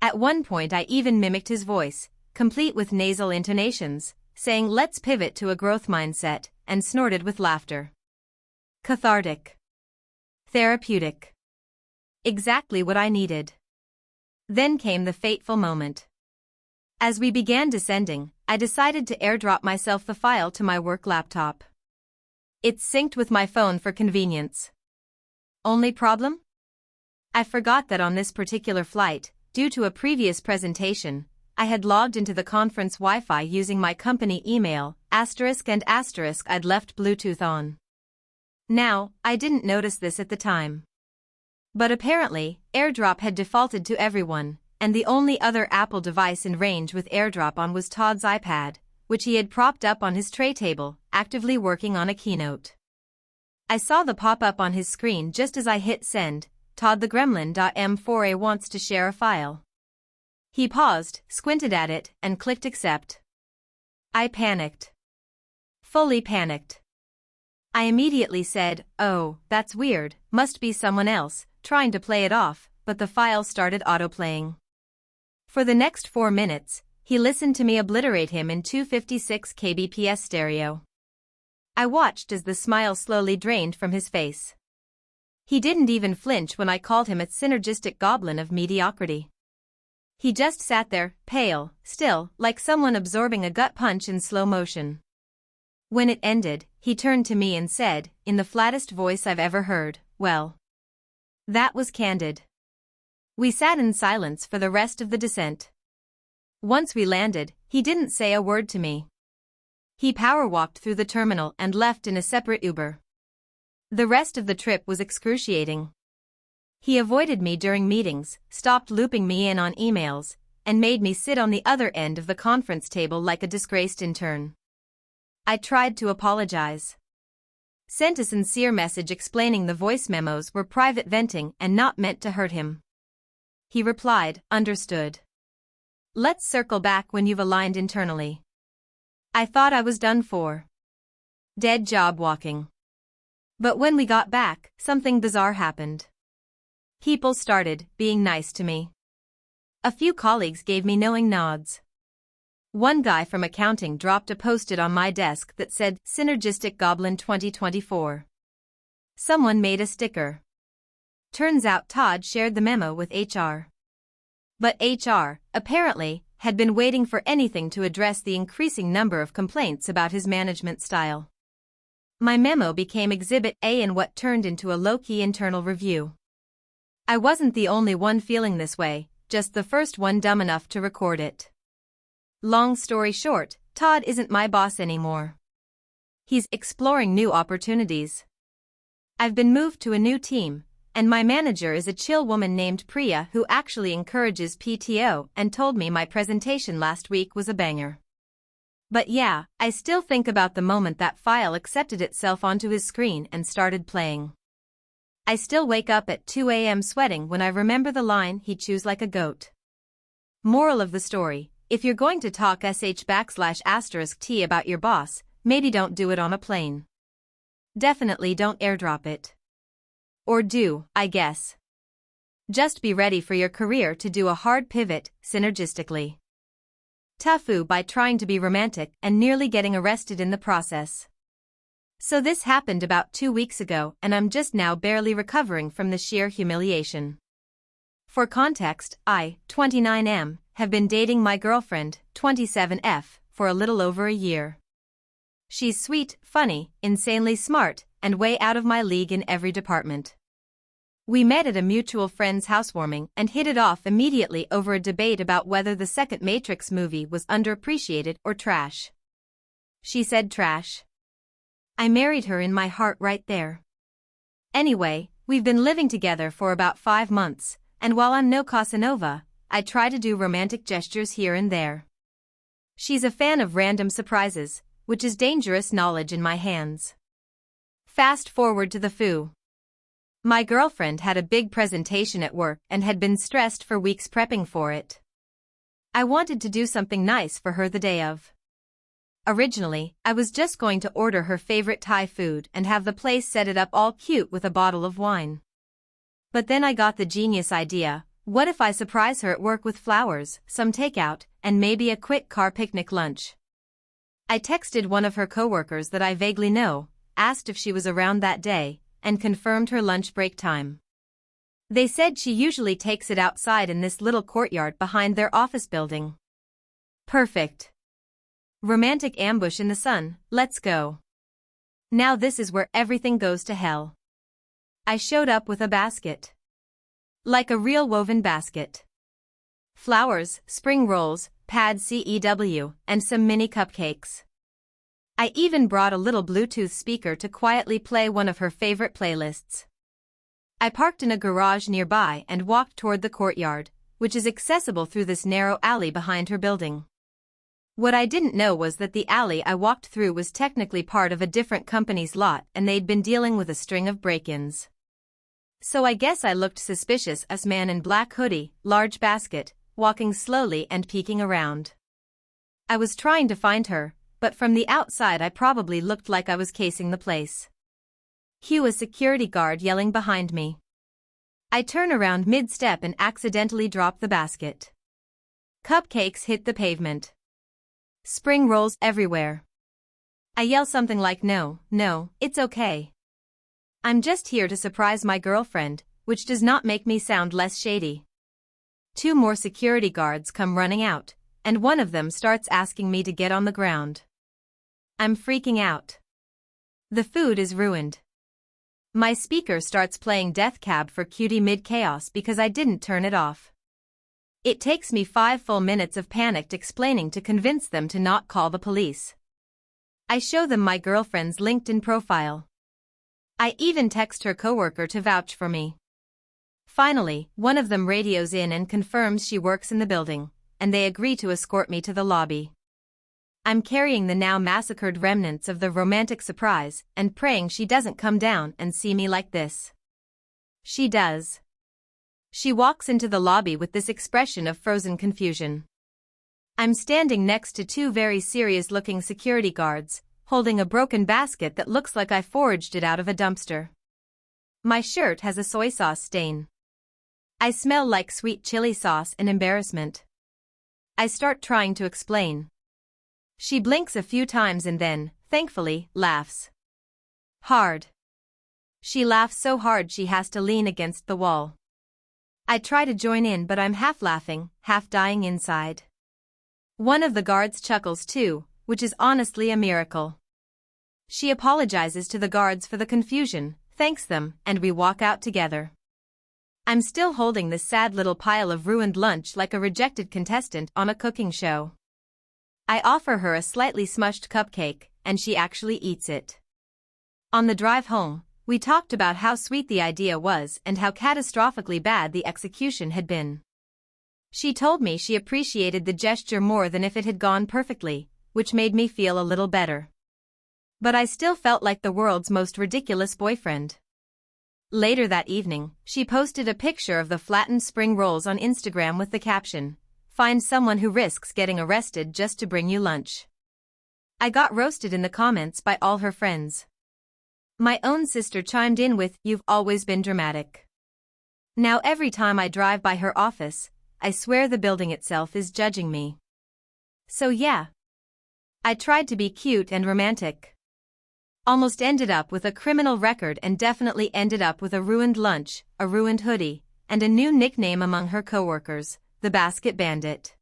At one point I even mimicked his voice, complete with nasal intonations, saying let's pivot to a growth mindset, and snorted with laughter. Cathartic. Therapeutic. Exactly what I needed. Then came the fateful moment. As we began descending, I decided to airdrop myself the file to my work laptop. It's synced with my phone for convenience. Only problem? I forgot that on this particular flight, due to a previous presentation, I had logged into the conference Wi-Fi using my company email, ****. I'd left Bluetooth on. Now, I didn't notice this at the time. But apparently, AirDrop had defaulted to everyone, and the only other Apple device in range with AirDrop on was Todd's iPad, which he had propped up on his tray table, actively working on a keynote. I saw the pop-up on his screen just as I hit send. Todd the Gremlin.m4a wants to share a file. He paused, squinted at it, and clicked accept. I panicked. Fully panicked. I immediately said, oh, that's weird, must be someone else, trying to play it off, but the file started autoplaying. For the next 4 minutes, he listened to me obliterate him in 256 kbps stereo. I watched as the smile slowly drained from his face. He didn't even flinch when I called him a synergistic goblin of mediocrity. He just sat there, pale, still, like someone absorbing a gut punch in slow motion. When it ended, he turned to me and said, in the flattest voice I've ever heard, well, That was candid. We sat in silence for the rest of the descent. Once we landed, he didn't say a word to me. He power-walked through the terminal and left in a separate Uber. The rest of the trip was excruciating. He avoided me during meetings, stopped looping me in on emails, and made me sit on the other end of the conference table like a disgraced intern. I tried to apologize. Sent a sincere message explaining the voice memos were private venting and not meant to hurt him. He replied, "Understood. Let's circle back when you've aligned internally." I thought I was done for. Dead job walking. But when we got back, something bizarre happened. People started being nice to me. A few colleagues gave me knowing nods. One guy from accounting dropped a post-it on my desk that said, "Synergistic Goblin 2024. Someone made a sticker. Turns out Todd shared the memo with HR. But HR, apparently, had been waiting for anything to address the increasing number of complaints about his management style. My memo became Exhibit A in what turned into a low-key internal review. I wasn't the only one feeling this way, just the first one dumb enough to record it. Long story short, Todd isn't my boss anymore. He's exploring new opportunities. I've been moved to a new team, and my manager is a chill woman named Priya who actually encourages PTO and told me my presentation last week was a banger. But yeah, I still think about the moment that file accepted itself onto his screen and started playing. I still wake up at 2 a.m. sweating when I remember the line, "He chews like a goat." Moral of the story, if you're going to talk /**T about your boss, maybe don't do it on a plane. Definitely don't airdrop it. Or do, I guess. Just be ready for your career to do a hard pivot, synergistically. TIFU by trying to be romantic and nearly getting arrested in the process. So this happened about 2 weeks ago and I'm just now barely recovering from the sheer humiliation. For context, I, 29M, have been dating my girlfriend, 27F, for a little over a year. She's sweet, funny, insanely smart, and way out of my league in every department. We met at a mutual friend's housewarming and hit it off immediately over a debate about whether the second Matrix movie was underappreciated or trash. She said trash. I married her in my heart right there. Anyway, we've been living together for about 5 months, and while I'm no Casanova, I try to do romantic gestures here and there. She's a fan of random surprises, which is dangerous knowledge in my hands. Fast forward to the FU. My girlfriend had a big presentation at work and had been stressed for weeks prepping for it. I wanted to do something nice for her the day of. Originally, I was just going to order her favorite Thai food and have the place set it up all cute with a bottle of wine. But then I got the genius idea, what if I surprise her at work with flowers, some takeout, and maybe a quick car picnic lunch? I texted one of her coworkers that I vaguely know, asked if she was around that day, and confirmed her lunch break time. They said she usually takes it outside in this little courtyard behind their office building. Perfect. Romantic ambush in the sun, let's go. Now this is where everything goes to hell. I showed up with a basket. Like a real woven basket. Flowers, spring rolls, pad CEW, and some mini cupcakes. I even brought a little Bluetooth speaker to quietly play one of her favorite playlists. I parked in a garage nearby and walked toward the courtyard, which is accessible through this narrow alley behind her building. What I didn't know was that the alley I walked through was technically part of a different company's lot and they'd been dealing with a string of break-ins. So I guess I looked suspicious as man in black hoodie, large basket, walking slowly and peeking around. I was trying to find her, but from the outside I probably looked like I was casing the place. Cue a security guard yelling behind me. I turn around mid-step and accidentally drop the basket. Cupcakes hit the pavement. Spring rolls everywhere. I yell something like no, it's okay. I'm just here to surprise my girlfriend, which does not make me sound less shady. 2 more security guards come running out, and one of them starts asking me to get on the ground. I'm freaking out. The food is ruined. My speaker starts playing Death Cab for Cutie mid-chaos because I didn't turn it off. It takes me 5 full minutes of panicked explaining to convince them to not call the police. I show them my girlfriend's LinkedIn profile. I even text her coworker to vouch for me. Finally, one of them radios in and confirms she works in the building, and they agree to escort me to the lobby. I'm carrying the now massacred remnants of the romantic surprise and praying she doesn't come down and see me like this. She does. She walks into the lobby with this expression of frozen confusion. I'm standing next to 2 very serious-looking security guards, holding a broken basket that looks like I foraged it out of a dumpster. My shirt has a soy sauce stain. I smell like sweet chili sauce and embarrassment. I start trying to explain. She blinks a few times and then, thankfully, laughs. Hard. She laughs so hard she has to lean against the wall. I try to join in, but I'm half laughing, half dying inside. One of the guards chuckles too, which is honestly a miracle. She apologizes to the guards for the confusion, thanks them, and we walk out together. I'm still holding this sad little pile of ruined lunch like a rejected contestant on a cooking show. I offer her a slightly smushed cupcake, and she actually eats it. On the drive home, we talked about how sweet the idea was and how catastrophically bad the execution had been. She told me she appreciated the gesture more than if it had gone perfectly, which made me feel a little better. But I still felt like the world's most ridiculous boyfriend. Later that evening, she posted a picture of the flattened spring rolls on Instagram with the caption, "Find someone who risks getting arrested just to bring you lunch." I got roasted in the comments by all her friends. My own sister chimed in with, "You've always been dramatic." Now every time I drive by her office, I swear the building itself is judging me. So yeah. I tried to be cute and romantic. Almost ended up with a criminal record and definitely ended up with a ruined lunch, a ruined hoodie, and a new nickname among her coworkers, the Basket Bandit.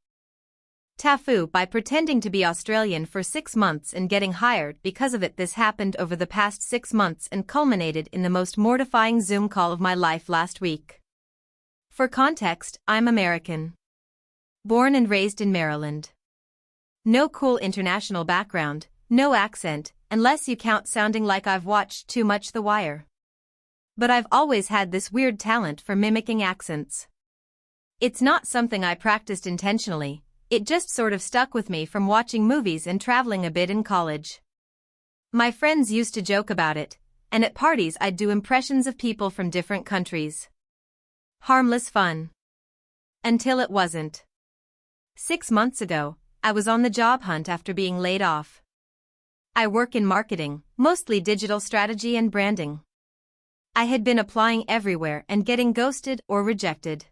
TIFU by pretending to be Australian for 6 months and getting hired because of it. This happened over the past 6 months and culminated in the most mortifying Zoom call of my life last week. For context, I'm American. Born and raised in Maryland. No cool international background, no accent, unless you count sounding like I've watched too much The Wire. But I've always had this weird talent for mimicking accents. It's not something I practiced intentionally, it just sort of stuck with me from watching movies and traveling a bit in college. My friends used to joke about it, and at parties I'd do impressions of people from different countries. Harmless fun. Until it wasn't. 6 months ago, I was on the job hunt after being laid off. I work in marketing, mostly digital strategy and branding. I had been applying everywhere and getting ghosted or rejected.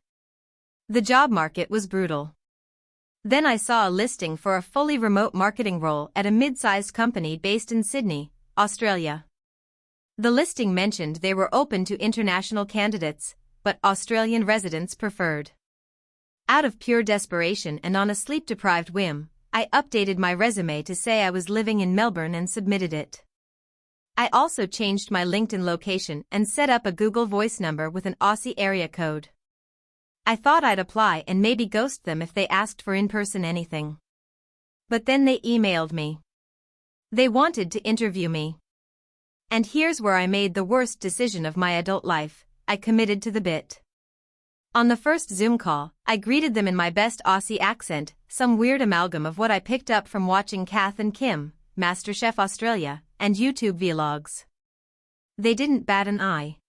The job market was brutal. Then I saw a listing for a fully remote marketing role at a mid-sized company based in Sydney, Australia. The listing mentioned they were open to international candidates, but Australian residents preferred. Out of pure desperation and on a sleep-deprived whim, I updated my resume to say I was living in Melbourne and submitted it. I also changed my LinkedIn location and set up a Google Voice number with an Aussie area code. I thought I'd apply and maybe ghost them if they asked for in-person anything. But then they emailed me. They wanted to interview me. And here's where I made the worst decision of my adult life. I committed to the bit. On the first Zoom call, I greeted them in my best Aussie accent, some weird amalgam of what I picked up from watching Kath and Kim, MasterChef Australia, and YouTube vlogs. They didn't bat an eye.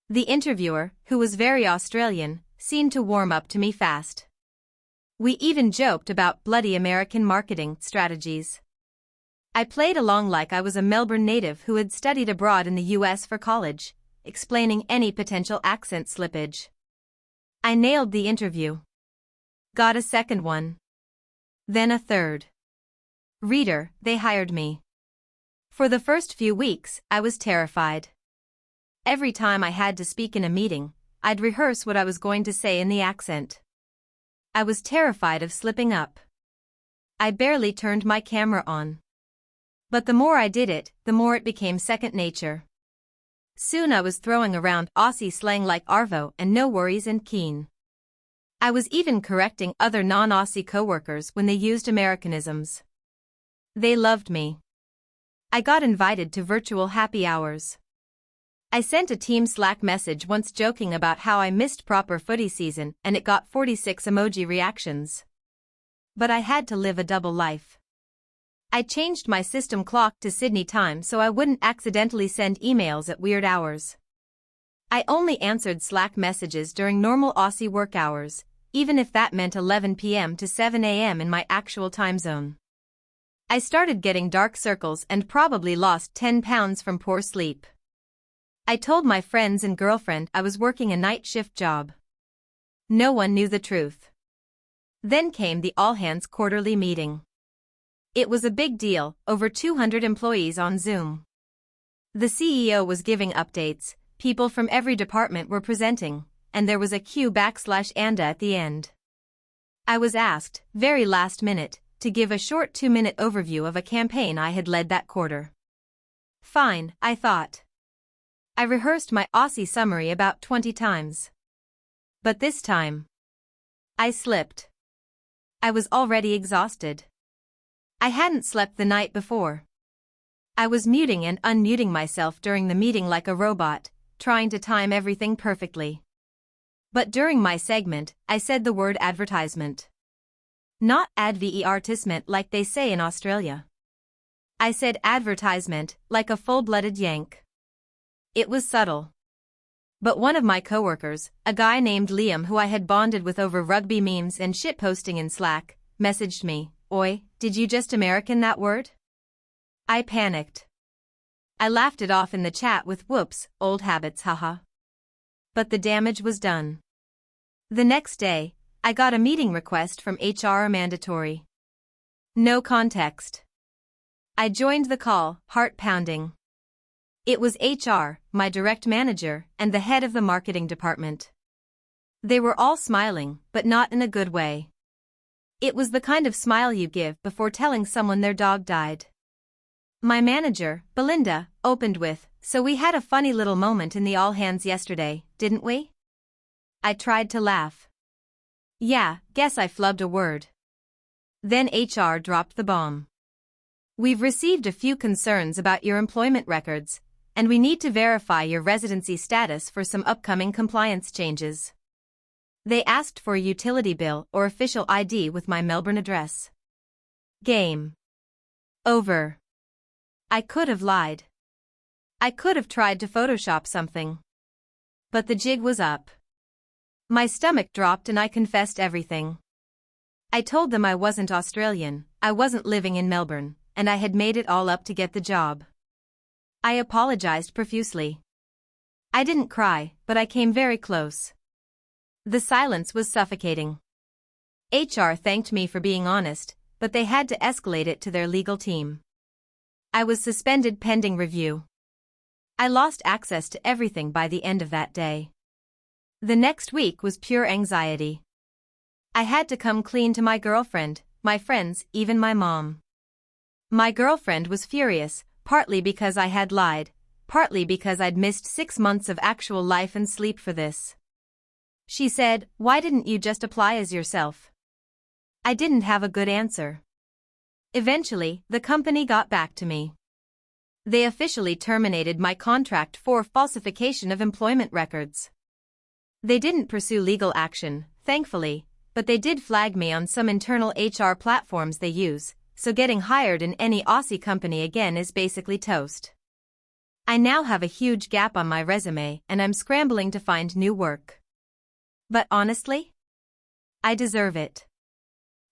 The interviewer, who was very Australian, seemed to warm up to me fast. We even joked about bloody American marketing strategies. I played along like I was a Melbourne native who had studied abroad in the US for college, explaining any potential accent slippage. I nailed the interview. Got a second one. Then a third. Reader, they hired me. For the first few weeks, I was terrified. Every time I had to speak in a meeting, I'd rehearse what I was going to say in the accent. I was terrified of slipping up. I barely turned my camera on. But the more I did it, the more it became second nature. Soon I was throwing around Aussie slang like arvo and no worries and keen. I was even correcting other non-Aussie coworkers when they used Americanisms. They loved me. I got invited to virtual happy hours. I sent a team Slack message once joking about how I missed proper footy season and it got 46 emoji reactions. But I had to live a double life. I changed my system clock to Sydney time so I wouldn't accidentally send emails at weird hours. I only answered Slack messages during normal Aussie work hours, even if that meant 11 p.m. to 7 a.m. in my actual time zone. I started getting dark circles and probably lost 10 pounds from poor sleep. I told my friends and girlfriend I was working a night shift job. No one knew the truth. Then came the all-hands quarterly meeting. It was a big deal, over 200 employees on Zoom. The CEO was giving updates, people from every department were presenting, and there was a Q/anda at the end. I was asked, very last minute, to give a short 2-minute overview of a campaign I had led that quarter. Fine, I thought. I rehearsed my Aussie summary about 20 times. But this time, I slipped. I was already exhausted. I hadn't slept the night before. I was muting and unmuting myself during the meeting like a robot, trying to time everything perfectly. But during my segment, I said the word advertisement. Not advertisement like they say in Australia. I said advertisement, like a full-blooded Yank. It was subtle. But one of my coworkers, a guy named Liam who I had bonded with over rugby memes and shitposting in Slack, messaged me, "Oi, did you just American that word?" I panicked. I laughed it off in the chat with whoops, old habits haha. But the damage was done. The next day, I got a meeting request from HR mandatory. No context. I joined the call, heart pounding. It was HR, my direct manager, and the head of the marketing department. They were all smiling, but not in a good way. It was the kind of smile you give before telling someone their dog died. My manager, Belinda, opened with, "So we had a funny little moment in the all-hands yesterday, didn't we?" I tried to laugh. "Yeah, guess I flubbed a word." Then HR dropped the bomb. "We've received a few concerns about your employment records, and we need to verify your residency status for some upcoming compliance changes." They asked for a utility bill or official ID with my Melbourne address. Game over. I could have lied. I could have tried to Photoshop something. But the jig was up. My stomach dropped and I confessed everything. I told them I wasn't Australian, I wasn't living in Melbourne, and I had made it all up to get the job. I apologized profusely. I didn't cry, but I came very close. The silence was suffocating. HR thanked me for being honest, but they had to escalate it to their legal team. I was suspended pending review. I lost access to everything by the end of that day. The next week was pure anxiety. I had to come clean to my girlfriend, my friends, even my mom. My girlfriend was furious, partly because I had lied, partly because I'd missed 6 months of actual life and sleep for this. She said, "Why didn't you just apply as yourself?" I didn't have a good answer. Eventually, the company got back to me. They officially terminated my contract for falsification of employment records. They didn't pursue legal action, thankfully, but they did flag me on some internal HR platforms they use, so getting hired in any Aussie company again is basically toast. I now have a huge gap on my resume and I'm scrambling to find new work. But honestly, I deserve it.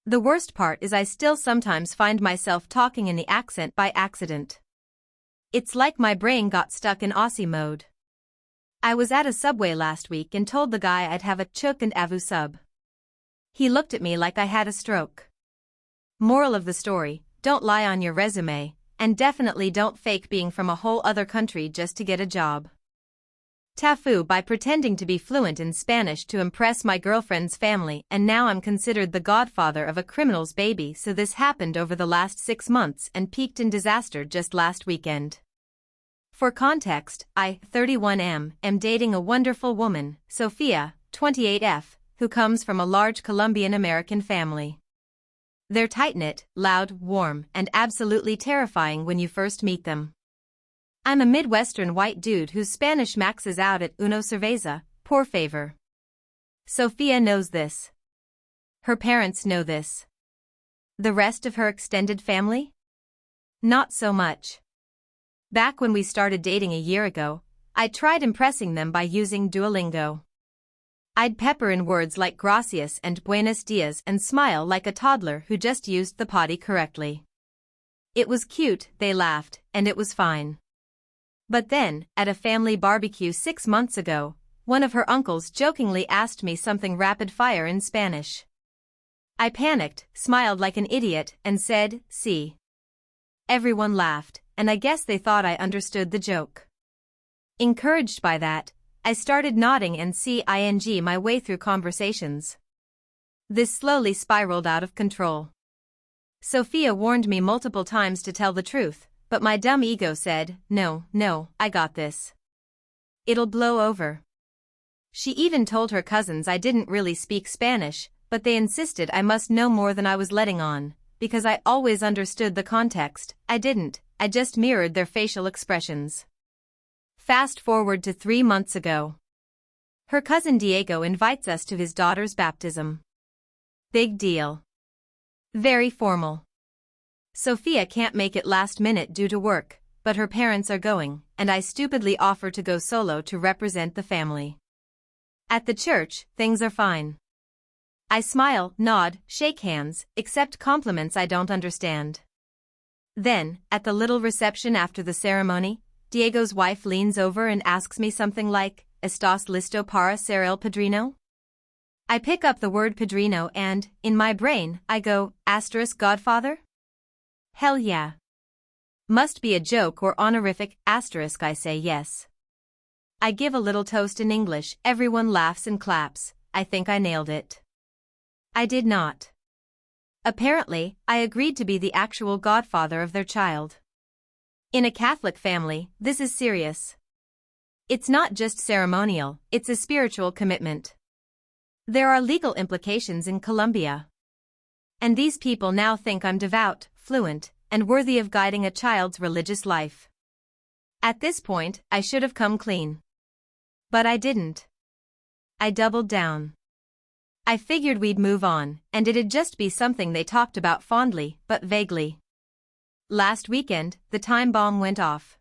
The worst part is I still sometimes find myself talking in the accent by accident. It's like my brain got stuck in Aussie mode. I was at a Subway last week and told the guy I'd have a chook and avu sub. He looked at me like I had a stroke. Moral of the story, don't lie on your resume, and definitely don't fake being from a whole other country just to get a job. TIFU by pretending to be fluent in Spanish to impress my girlfriend's family, and now I'm considered the godfather of a criminal's baby, so this happened over the last 6 months and peaked in disaster just last weekend. For context, I, 31M, am dating a wonderful woman, Sophia, 28F, who comes from a large Colombian-American family. They're tight-knit, loud, warm, and absolutely terrifying when you first meet them. I'm a Midwestern white dude whose Spanish maxes out at uno cerveza, por favor. Sophia knows this. Her parents know this. The rest of her extended family? Not so much. Back when we started dating a year ago, I tried impressing them by using Duolingo. I'd pepper in words like gracias and buenos dias and smile like a toddler who just used the potty correctly. It was cute, they laughed, and it was fine. But then, at a family barbecue 6 months ago, one of her uncles jokingly asked me something rapid-fire in Spanish. I panicked, smiled like an idiot, and said, sí. Everyone laughed, and I guess they thought I understood the joke. Encouraged by that, I started nodding and cing my way through conversations. This slowly spiraled out of control. Sophia warned me multiple times to tell the truth, but my dumb ego said, no, I got this. It'll blow over. She even told her cousins I didn't really speak Spanish, but they insisted I must know more than I was letting on, because I always understood the context. I didn't, I just mirrored their facial expressions. Fast forward to 3 months ago. Her cousin Diego invites us to his daughter's baptism. Big deal. Very formal. Sophia can't make it last minute due to work, but her parents are going, and I stupidly offer to go solo to represent the family. At the church, things are fine. I smile, nod, shake hands, accept compliments I don't understand. Then, at the little reception after the ceremony, Diego's wife leans over and asks me something like, ¿Estás listo para ser el padrino? I pick up the word padrino and, in my brain, I go, godfather? Hell yeah. Must be a joke or honorific, I say yes. I give a little toast in English, everyone laughs and claps. I think I nailed it. I did not. Apparently, I agreed to be the actual godfather of their child. In a Catholic family, this is serious. It's not just ceremonial, it's a spiritual commitment. There are legal implications in Colombia. And these people now think I'm devout, fluent, and worthy of guiding a child's religious life. At this point, I should have come clean. But I didn't. I doubled down. I figured we'd move on, and it'd just be something they talked about fondly, but vaguely. Last weekend, the time bomb went off.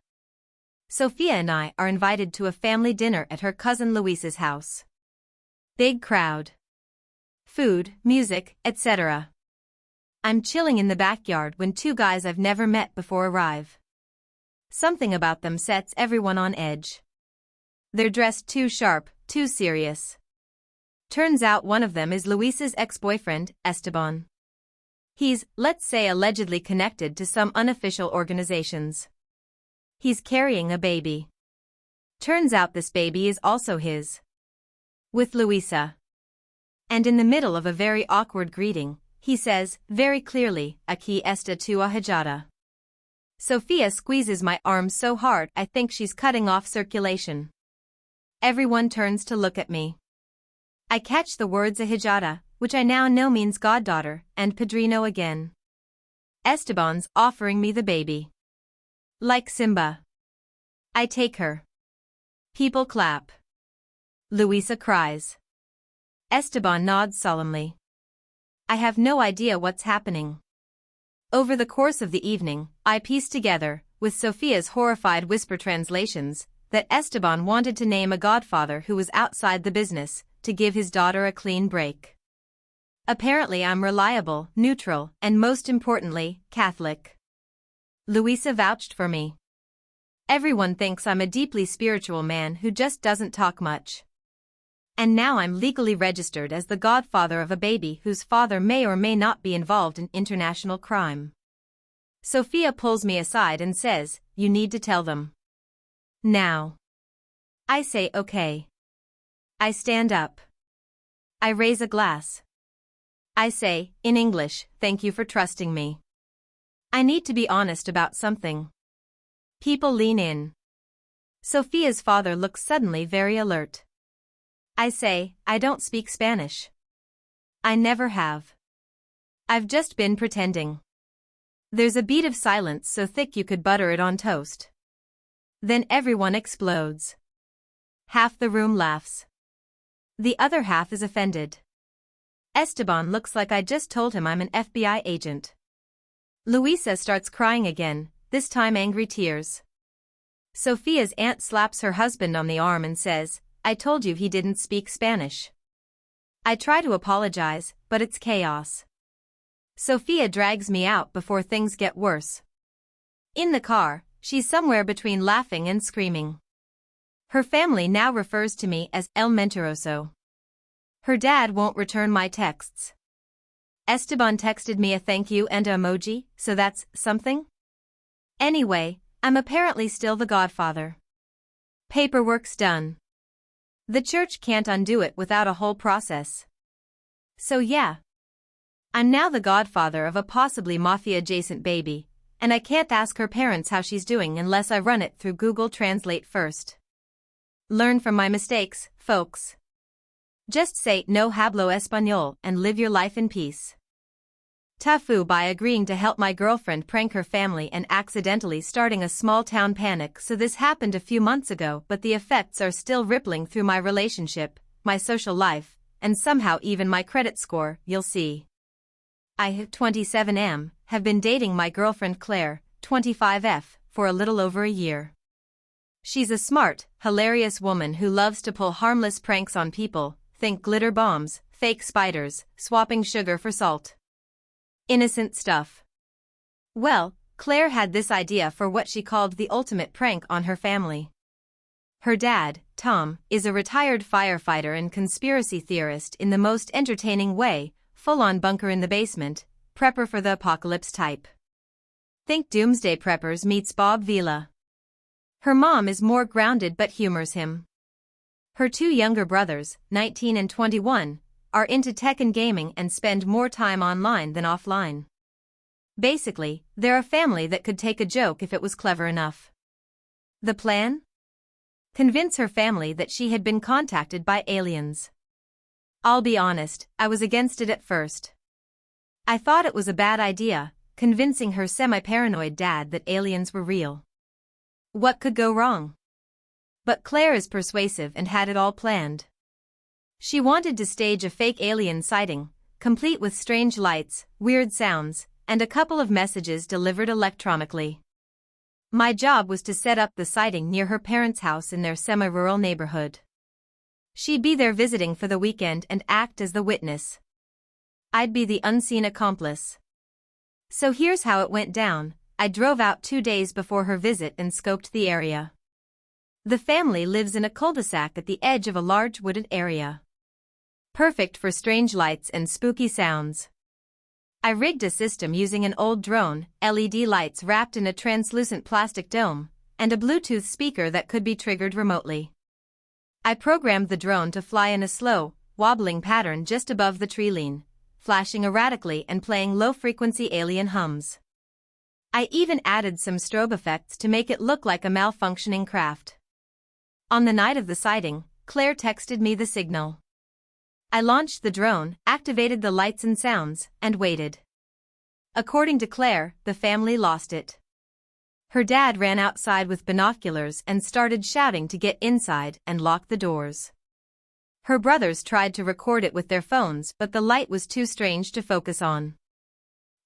Sophia and I are invited to a family dinner at her cousin Luisa's house. Big crowd. Food, music, etc. I'm chilling in the backyard when 2 guys I've never met before arrive. Something about them sets everyone on edge. They're dressed too sharp, too serious. Turns out one of them is Luisa's ex-boyfriend, Esteban. He's, let's say, allegedly connected to some unofficial organizations. He's carrying a baby. Turns out this baby is also his. With Luisa. And in the middle of a very awkward greeting, he says, very clearly, aquí está tu ahijada. Sophia squeezes my arm so hard I think she's cutting off circulation. Everyone turns to look at me. I catch the words ahijada, which I now know means goddaughter, and padrino again. Esteban's offering me the baby. Like Simba. I take her. People clap. Luisa cries. Esteban nods solemnly. I have no idea what's happening. Over the course of the evening, I piece together, with Sophia's horrified whisper translations, that Esteban wanted to name a godfather who was outside the business, to give his daughter a clean break. Apparently I'm reliable, neutral, and most importantly, Catholic. Luisa vouched for me. Everyone thinks I'm a deeply spiritual man who just doesn't talk much. And now I'm legally registered as the godfather of a baby whose father may or may not be involved in international crime. Sophia pulls me aside and says, you need to tell them. Now. I say okay. I stand up. I raise a glass. I say, in English, thank you for trusting me. I need to be honest about something. People lean in. Sophia's father looks suddenly very alert. I say, I don't speak Spanish. I never have. I've just been pretending. There's a beat of silence so thick you could butter it on toast. Then everyone explodes. Half the room laughs. The other half is offended. Esteban looks like I just told him I'm an FBI agent. Luisa starts crying again, this time angry tears. Sophia's aunt slaps her husband on the arm and says, I told you he didn't speak Spanish. I try to apologize, but it's chaos. Sophia drags me out before things get worse. In the car, she's somewhere between laughing and screaming. Her family now refers to me as El Mentiroso. Her dad won't return my texts. Esteban texted me a thank you and an emoji, so that's something? Anyway, I'm apparently still the godfather. Paperwork's done. The church can't undo it without a whole process. So yeah. I'm now the godfather of a possibly mafia-adjacent baby, and I can't ask her parents how she's doing unless I run it through Google Translate first. Learn from my mistakes, folks. Just say no hablo español and live your life in peace. TIFU by agreeing to help my girlfriend prank her family and accidentally starting a small-town panic. So this happened a few months ago, but the effects are still rippling through my relationship, my social life, and somehow even my credit score, you'll see. I, 27M, have been dating my girlfriend Claire, 25F, for a little over a year. She's a smart, hilarious woman who loves to pull harmless pranks on people, think glitter bombs, fake spiders, swapping sugar for salt. Innocent stuff. Well, Claire had this idea for what she called the ultimate prank on her family. Her dad, Tom, is a retired firefighter and conspiracy theorist in the most entertaining way, full-on bunker in the basement, prepper for the apocalypse type. Think Doomsday Preppers meets Bob Vila. Her mom is more grounded but humors him. Her two younger brothers, 19 and 21, are into tech and gaming and spend more time online than offline. Basically, they're a family that could take a joke if it was clever enough. The plan? Convince her family that she had been contacted by aliens. I'll be honest, I was against it at first. I thought it was a bad idea, convincing her semi-paranoid dad that aliens were real. What could go wrong? But Claire is persuasive and had it all planned. She wanted to stage a fake alien sighting, complete with strange lights, weird sounds, and a couple of messages delivered electronically. My job was to set up the sighting near her parents' house in their semi-rural neighborhood. She'd be there visiting for the weekend and act as the witness. I'd be the unseen accomplice. So here's how it went down. I drove out 2 days before her visit and scoped the area. The family lives in a cul-de-sac at the edge of a large wooded area. Perfect for strange lights and spooky sounds. I rigged a system using an old drone, LED lights wrapped in a translucent plastic dome, and a Bluetooth speaker that could be triggered remotely. I programmed the drone to fly in a slow, wobbling pattern just above the tree line, flashing erratically and playing low-frequency alien hums. I even added some strobe effects to make it look like a malfunctioning craft. On the night of the sighting, Claire texted me the signal. I launched the drone, activated the lights and sounds, and waited. According to Claire, the family lost it. Her dad ran outside with binoculars and started shouting to get inside and lock the doors. Her brothers tried to record it with their phones, but the light was too strange to focus on.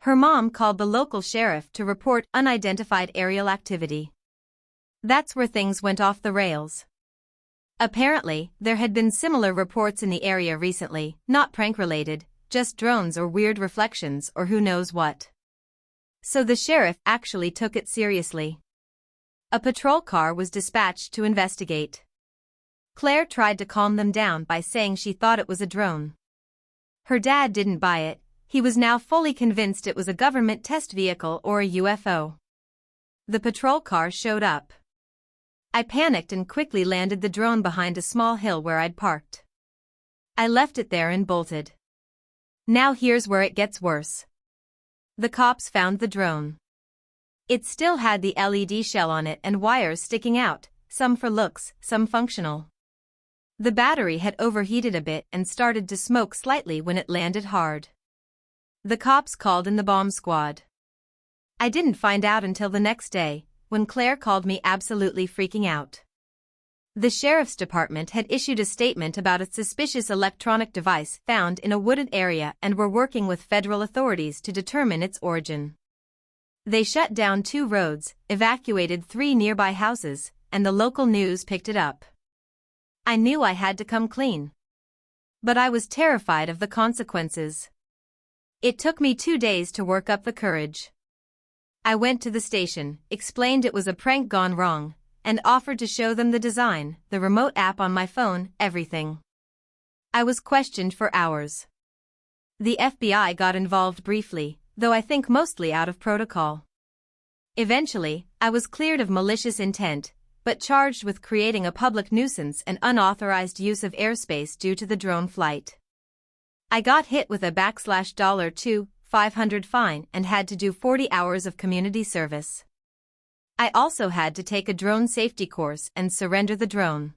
Her mom called the local sheriff to report unidentified aerial activity. That's where things went off the rails. Apparently, there had been similar reports in the area recently, not prank-related, just drones or weird reflections or who knows what. So the sheriff actually took it seriously. A patrol car was dispatched to investigate. Claire tried to calm them down by saying she thought it was a drone. Her dad didn't buy it. He was now fully convinced it was a government test vehicle or a UFO. The patrol car showed up. I panicked and quickly landed the drone behind a small hill where I'd parked. I left it there and bolted. Now here's where it gets worse. The cops found the drone. It still had the LED shell on it and wires sticking out, some for looks, some functional. The battery had overheated a bit and started to smoke slightly when it landed hard. The cops called in the bomb squad. I didn't find out until the next day, when Claire called me absolutely freaking out. The sheriff's department had issued a statement about a suspicious electronic device found in a wooded area and were working with federal authorities to determine its origin. They shut down 2 roads, evacuated 3 nearby houses, and the local news picked it up. I knew I had to come clean. But I was terrified of the consequences. It took me 2 days to work up the courage. I went to the station, explained it was a prank gone wrong, and offered to show them the design, the remote app on my phone, everything. I was questioned for hours. The FBI got involved briefly, though I think mostly out of protocol. Eventually, I was cleared of malicious intent, but charged with creating a public nuisance and unauthorized use of airspace due to the drone flight. I got hit with a $2,500 fine and had to do 40 hours of community service. I also had to take a drone safety course and surrender the drone.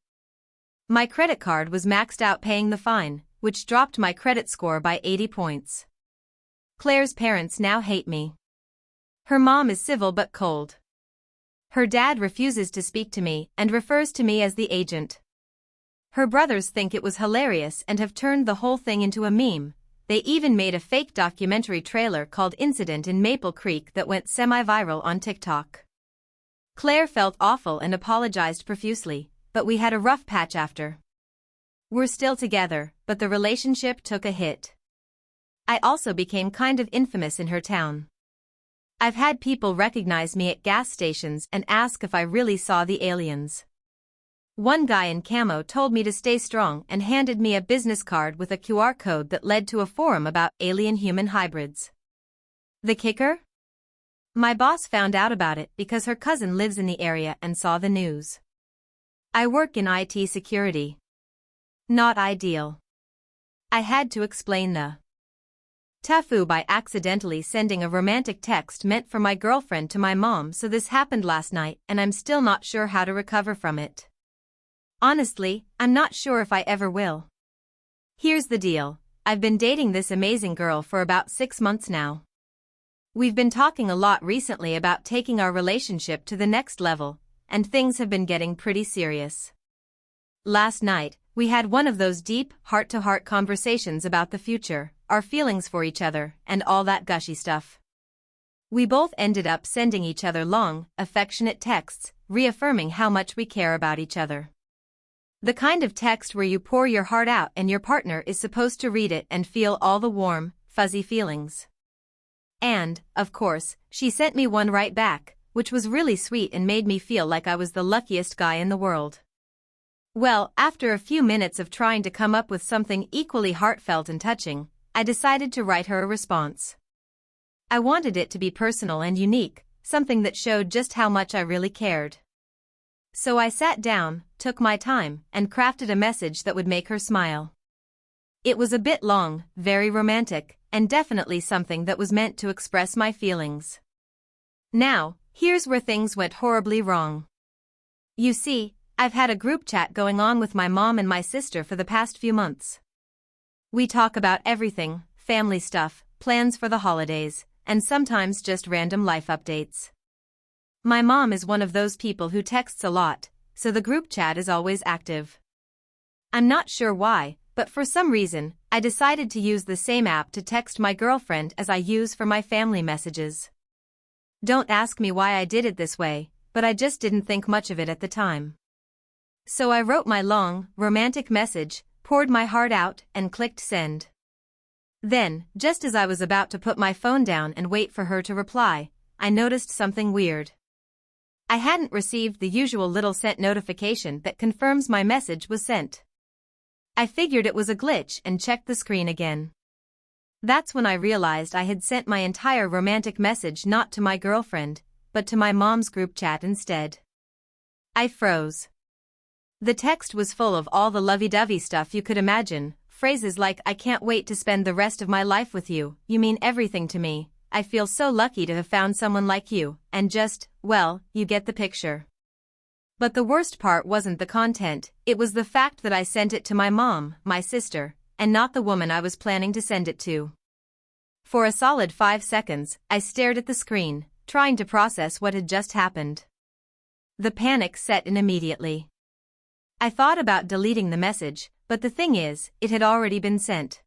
My credit card was maxed out paying the fine, which dropped my credit score by 80 points. Claire's parents now hate me. Her mom is civil but cold. Her dad refuses to speak to me and refers to me as the agent. Her brothers think it was hilarious and have turned the whole thing into a meme. They even made a fake documentary trailer called Incident in Maple Creek that went semi-viral on TikTok. Claire felt awful and apologized profusely, but we had a rough patch after. We're still together, but the relationship took a hit. I also became kind of infamous in her town. I've had people recognize me at gas stations and ask if I really saw the aliens. One guy in camo told me to stay strong and handed me a business card with a QR code that led to a forum about alien-human hybrids. The kicker? My boss found out about it because her cousin lives in the area and saw the news. I work in IT security. Not ideal. I had to explain the TIFU by accidentally sending a romantic text meant for my girlfriend to my mom, so this happened last night and I'm still not sure how to recover from it. Honestly, I'm not sure if I ever will. Here's the deal. I've been dating this amazing girl for about 6 months now. We've been talking a lot recently about taking our relationship to the next level, and things have been getting pretty serious. Last night, we had one of those deep, heart-to-heart conversations about the future, our feelings for each other, and all that gushy stuff. We both ended up sending each other long, affectionate texts, reaffirming how much we care about each other. The kind of text where you pour your heart out and your partner is supposed to read it and feel all the warm, fuzzy feelings. And, of course, she sent me one right back, which was really sweet and made me feel like I was the luckiest guy in the world. Well, after a few minutes of trying to come up with something equally heartfelt and touching, I decided to write her a response. I wanted it to be personal and unique, something that showed just how much I really cared. So I sat down, took my time, and crafted a message that would make her smile. It was a bit long, very romantic, and definitely something that was meant to express my feelings. Now, here's where things went horribly wrong. You see, I've had a group chat going on with my mom and my sister for the past few months. We talk about everything, family stuff, plans for the holidays, and sometimes just random life updates. My mom is one of those people who texts a lot, so the group chat is always active. I'm not sure why, but for some reason, I decided to use the same app to text my girlfriend as I use for my family messages. Don't ask me why I did it this way, but I just didn't think much of it at the time. So I wrote my long, romantic message, poured my heart out, and clicked send. Then, just as I was about to put my phone down and wait for her to reply, I noticed something weird. I hadn't received the usual little sent notification that confirms my message was sent. I figured it was a glitch and checked the screen again. That's when I realized I had sent my entire romantic message not to my girlfriend, but to my mom's group chat instead. I froze. The text was full of all the lovey-dovey stuff you could imagine, phrases like "I can't wait to spend the rest of my life with you, you mean everything to me, I feel so lucky to have found someone like you," and just, well, you get the picture. But the worst part wasn't the content, it was the fact that I sent it to my mom, my sister, and not the woman I was planning to send it to. For a solid 5 seconds, I stared at the screen, trying to process what had just happened. The panic set in immediately. I thought about deleting the message, but the thing is, it had already been sent.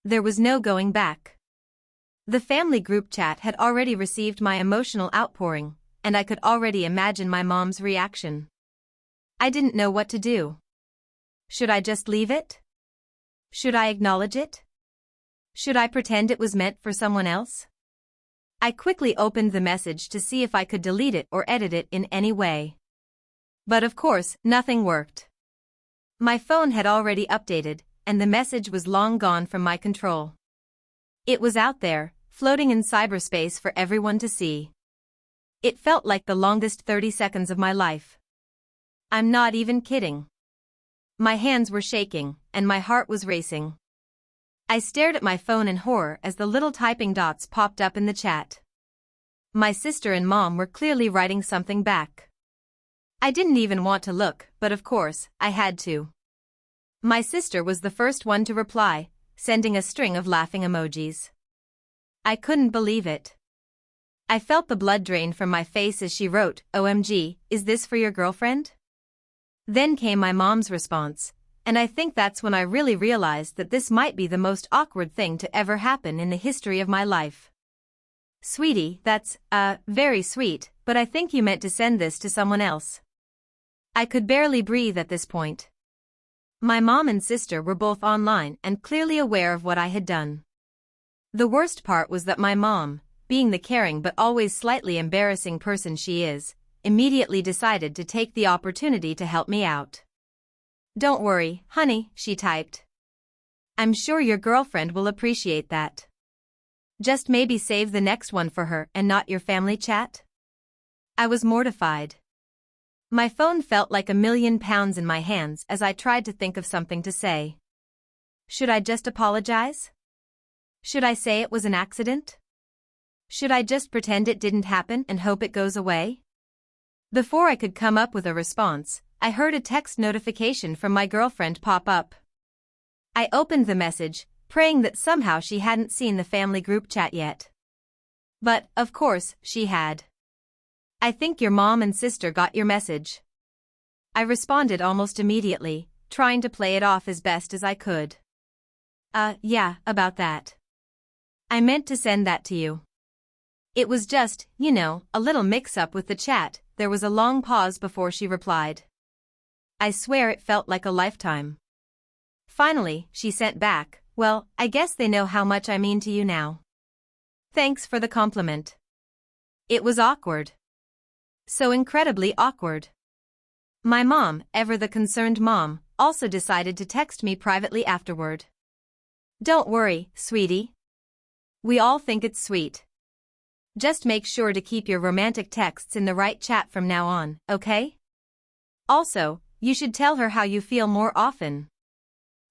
There was no going back. The family group chat had already received my emotional outpouring, and I could already imagine my mom's reaction. I didn't know what to do. Should I just leave it? Should I acknowledge it? Should I pretend it was meant for someone else? I quickly opened the message to see if I could delete it or edit it in any way. But of course, nothing worked. My phone had already updated, and the message was long gone from my control. It was out there, floating in cyberspace for everyone to see. It felt like the longest 30 seconds of my life. I'm not even kidding. My hands were shaking, and my heart was racing. I stared at my phone in horror as the little typing dots popped up in the chat. My sister and mom were clearly writing something back. I didn't even want to look, but of course, I had to. My sister was the first one to reply, sending a string of laughing emojis. I couldn't believe it. I felt the blood drain from my face as she wrote, "OMG, is this for your girlfriend?" Then came my mom's response, and I think that's when I really realized that this might be the most awkward thing to ever happen in the history of my life. "Sweetie, that's, very sweet, but I think you meant to send this to someone else." I could barely breathe at this point. My mom and sister were both online and clearly aware of what I had done. The worst part was that my mom, being the caring but always slightly embarrassing person she is, immediately decided to take the opportunity to help me out. "Don't worry, honey," she typed. "I'm sure your girlfriend will appreciate that. Just maybe save the next one for her and not your family chat." I was mortified. My phone felt like £1,000,000 in my hands as I tried to think of something to say. Should I just apologize? Should I say it was an accident? Should I just pretend it didn't happen and hope it goes away? Before I could come up with a response, I heard a text notification from my girlfriend pop up. I opened the message, praying that somehow she hadn't seen the family group chat yet. But, of course, she had. "I think your mom and sister got your message." I responded almost immediately, trying to play it off as best as I could. Yeah, about that. I meant to send that to you. It was just, a little mix-up with the chat." There was a long pause before she replied. I swear it felt like a lifetime. Finally, she sent back, "Well, I guess they know how much I mean to you now. Thanks for the compliment." It was awkward. So incredibly awkward. My mom, ever the concerned mom, also decided to text me privately afterward. "Don't worry, sweetie. We all think it's sweet. Just make sure to keep your romantic texts in the right chat from now on, okay? Also, you should tell her how you feel more often.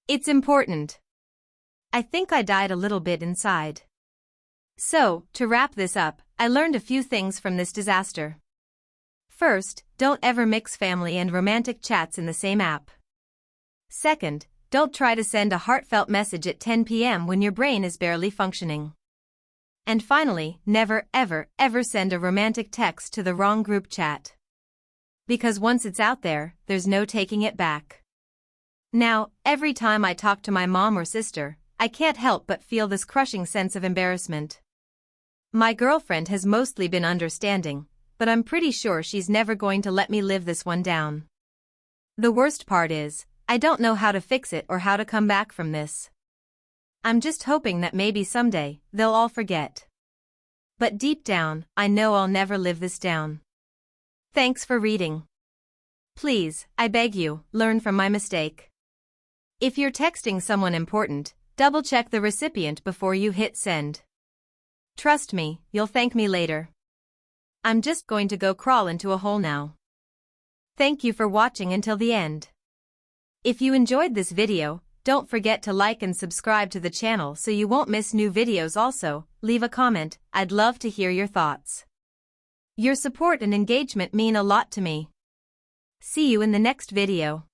It's important." I think I died a little bit inside. So, to wrap this up, I learned a few things from this disaster. First, don't ever mix family and romantic chats in the same app. Second, don't try to send a heartfelt message at 10 p.m. when your brain is barely functioning. And finally, never, ever, ever send a romantic text to the wrong group chat. Because once it's out there, there's no taking it back. Now, every time I talk to my mom or sister, I can't help but feel this crushing sense of embarrassment. My girlfriend has mostly been understanding, but I'm pretty sure she's never going to let me live this one down. The worst part is, I don't know how to fix it or how to come back from this. I'm just hoping that maybe someday, they'll all forget. But deep down, I know I'll never live this down. Thanks for reading. Please, I beg you, learn from my mistake. If you're texting someone important, double-check the recipient before you hit send. Trust me, you'll thank me later. I'm just going to go crawl into a hole now. Thank you for watching until the end. If you enjoyed this video, don't forget to like and subscribe to the channel so you won't miss new videos. Also, leave a comment, I'd love to hear your thoughts. Your support and engagement mean a lot to me. See you in the next video.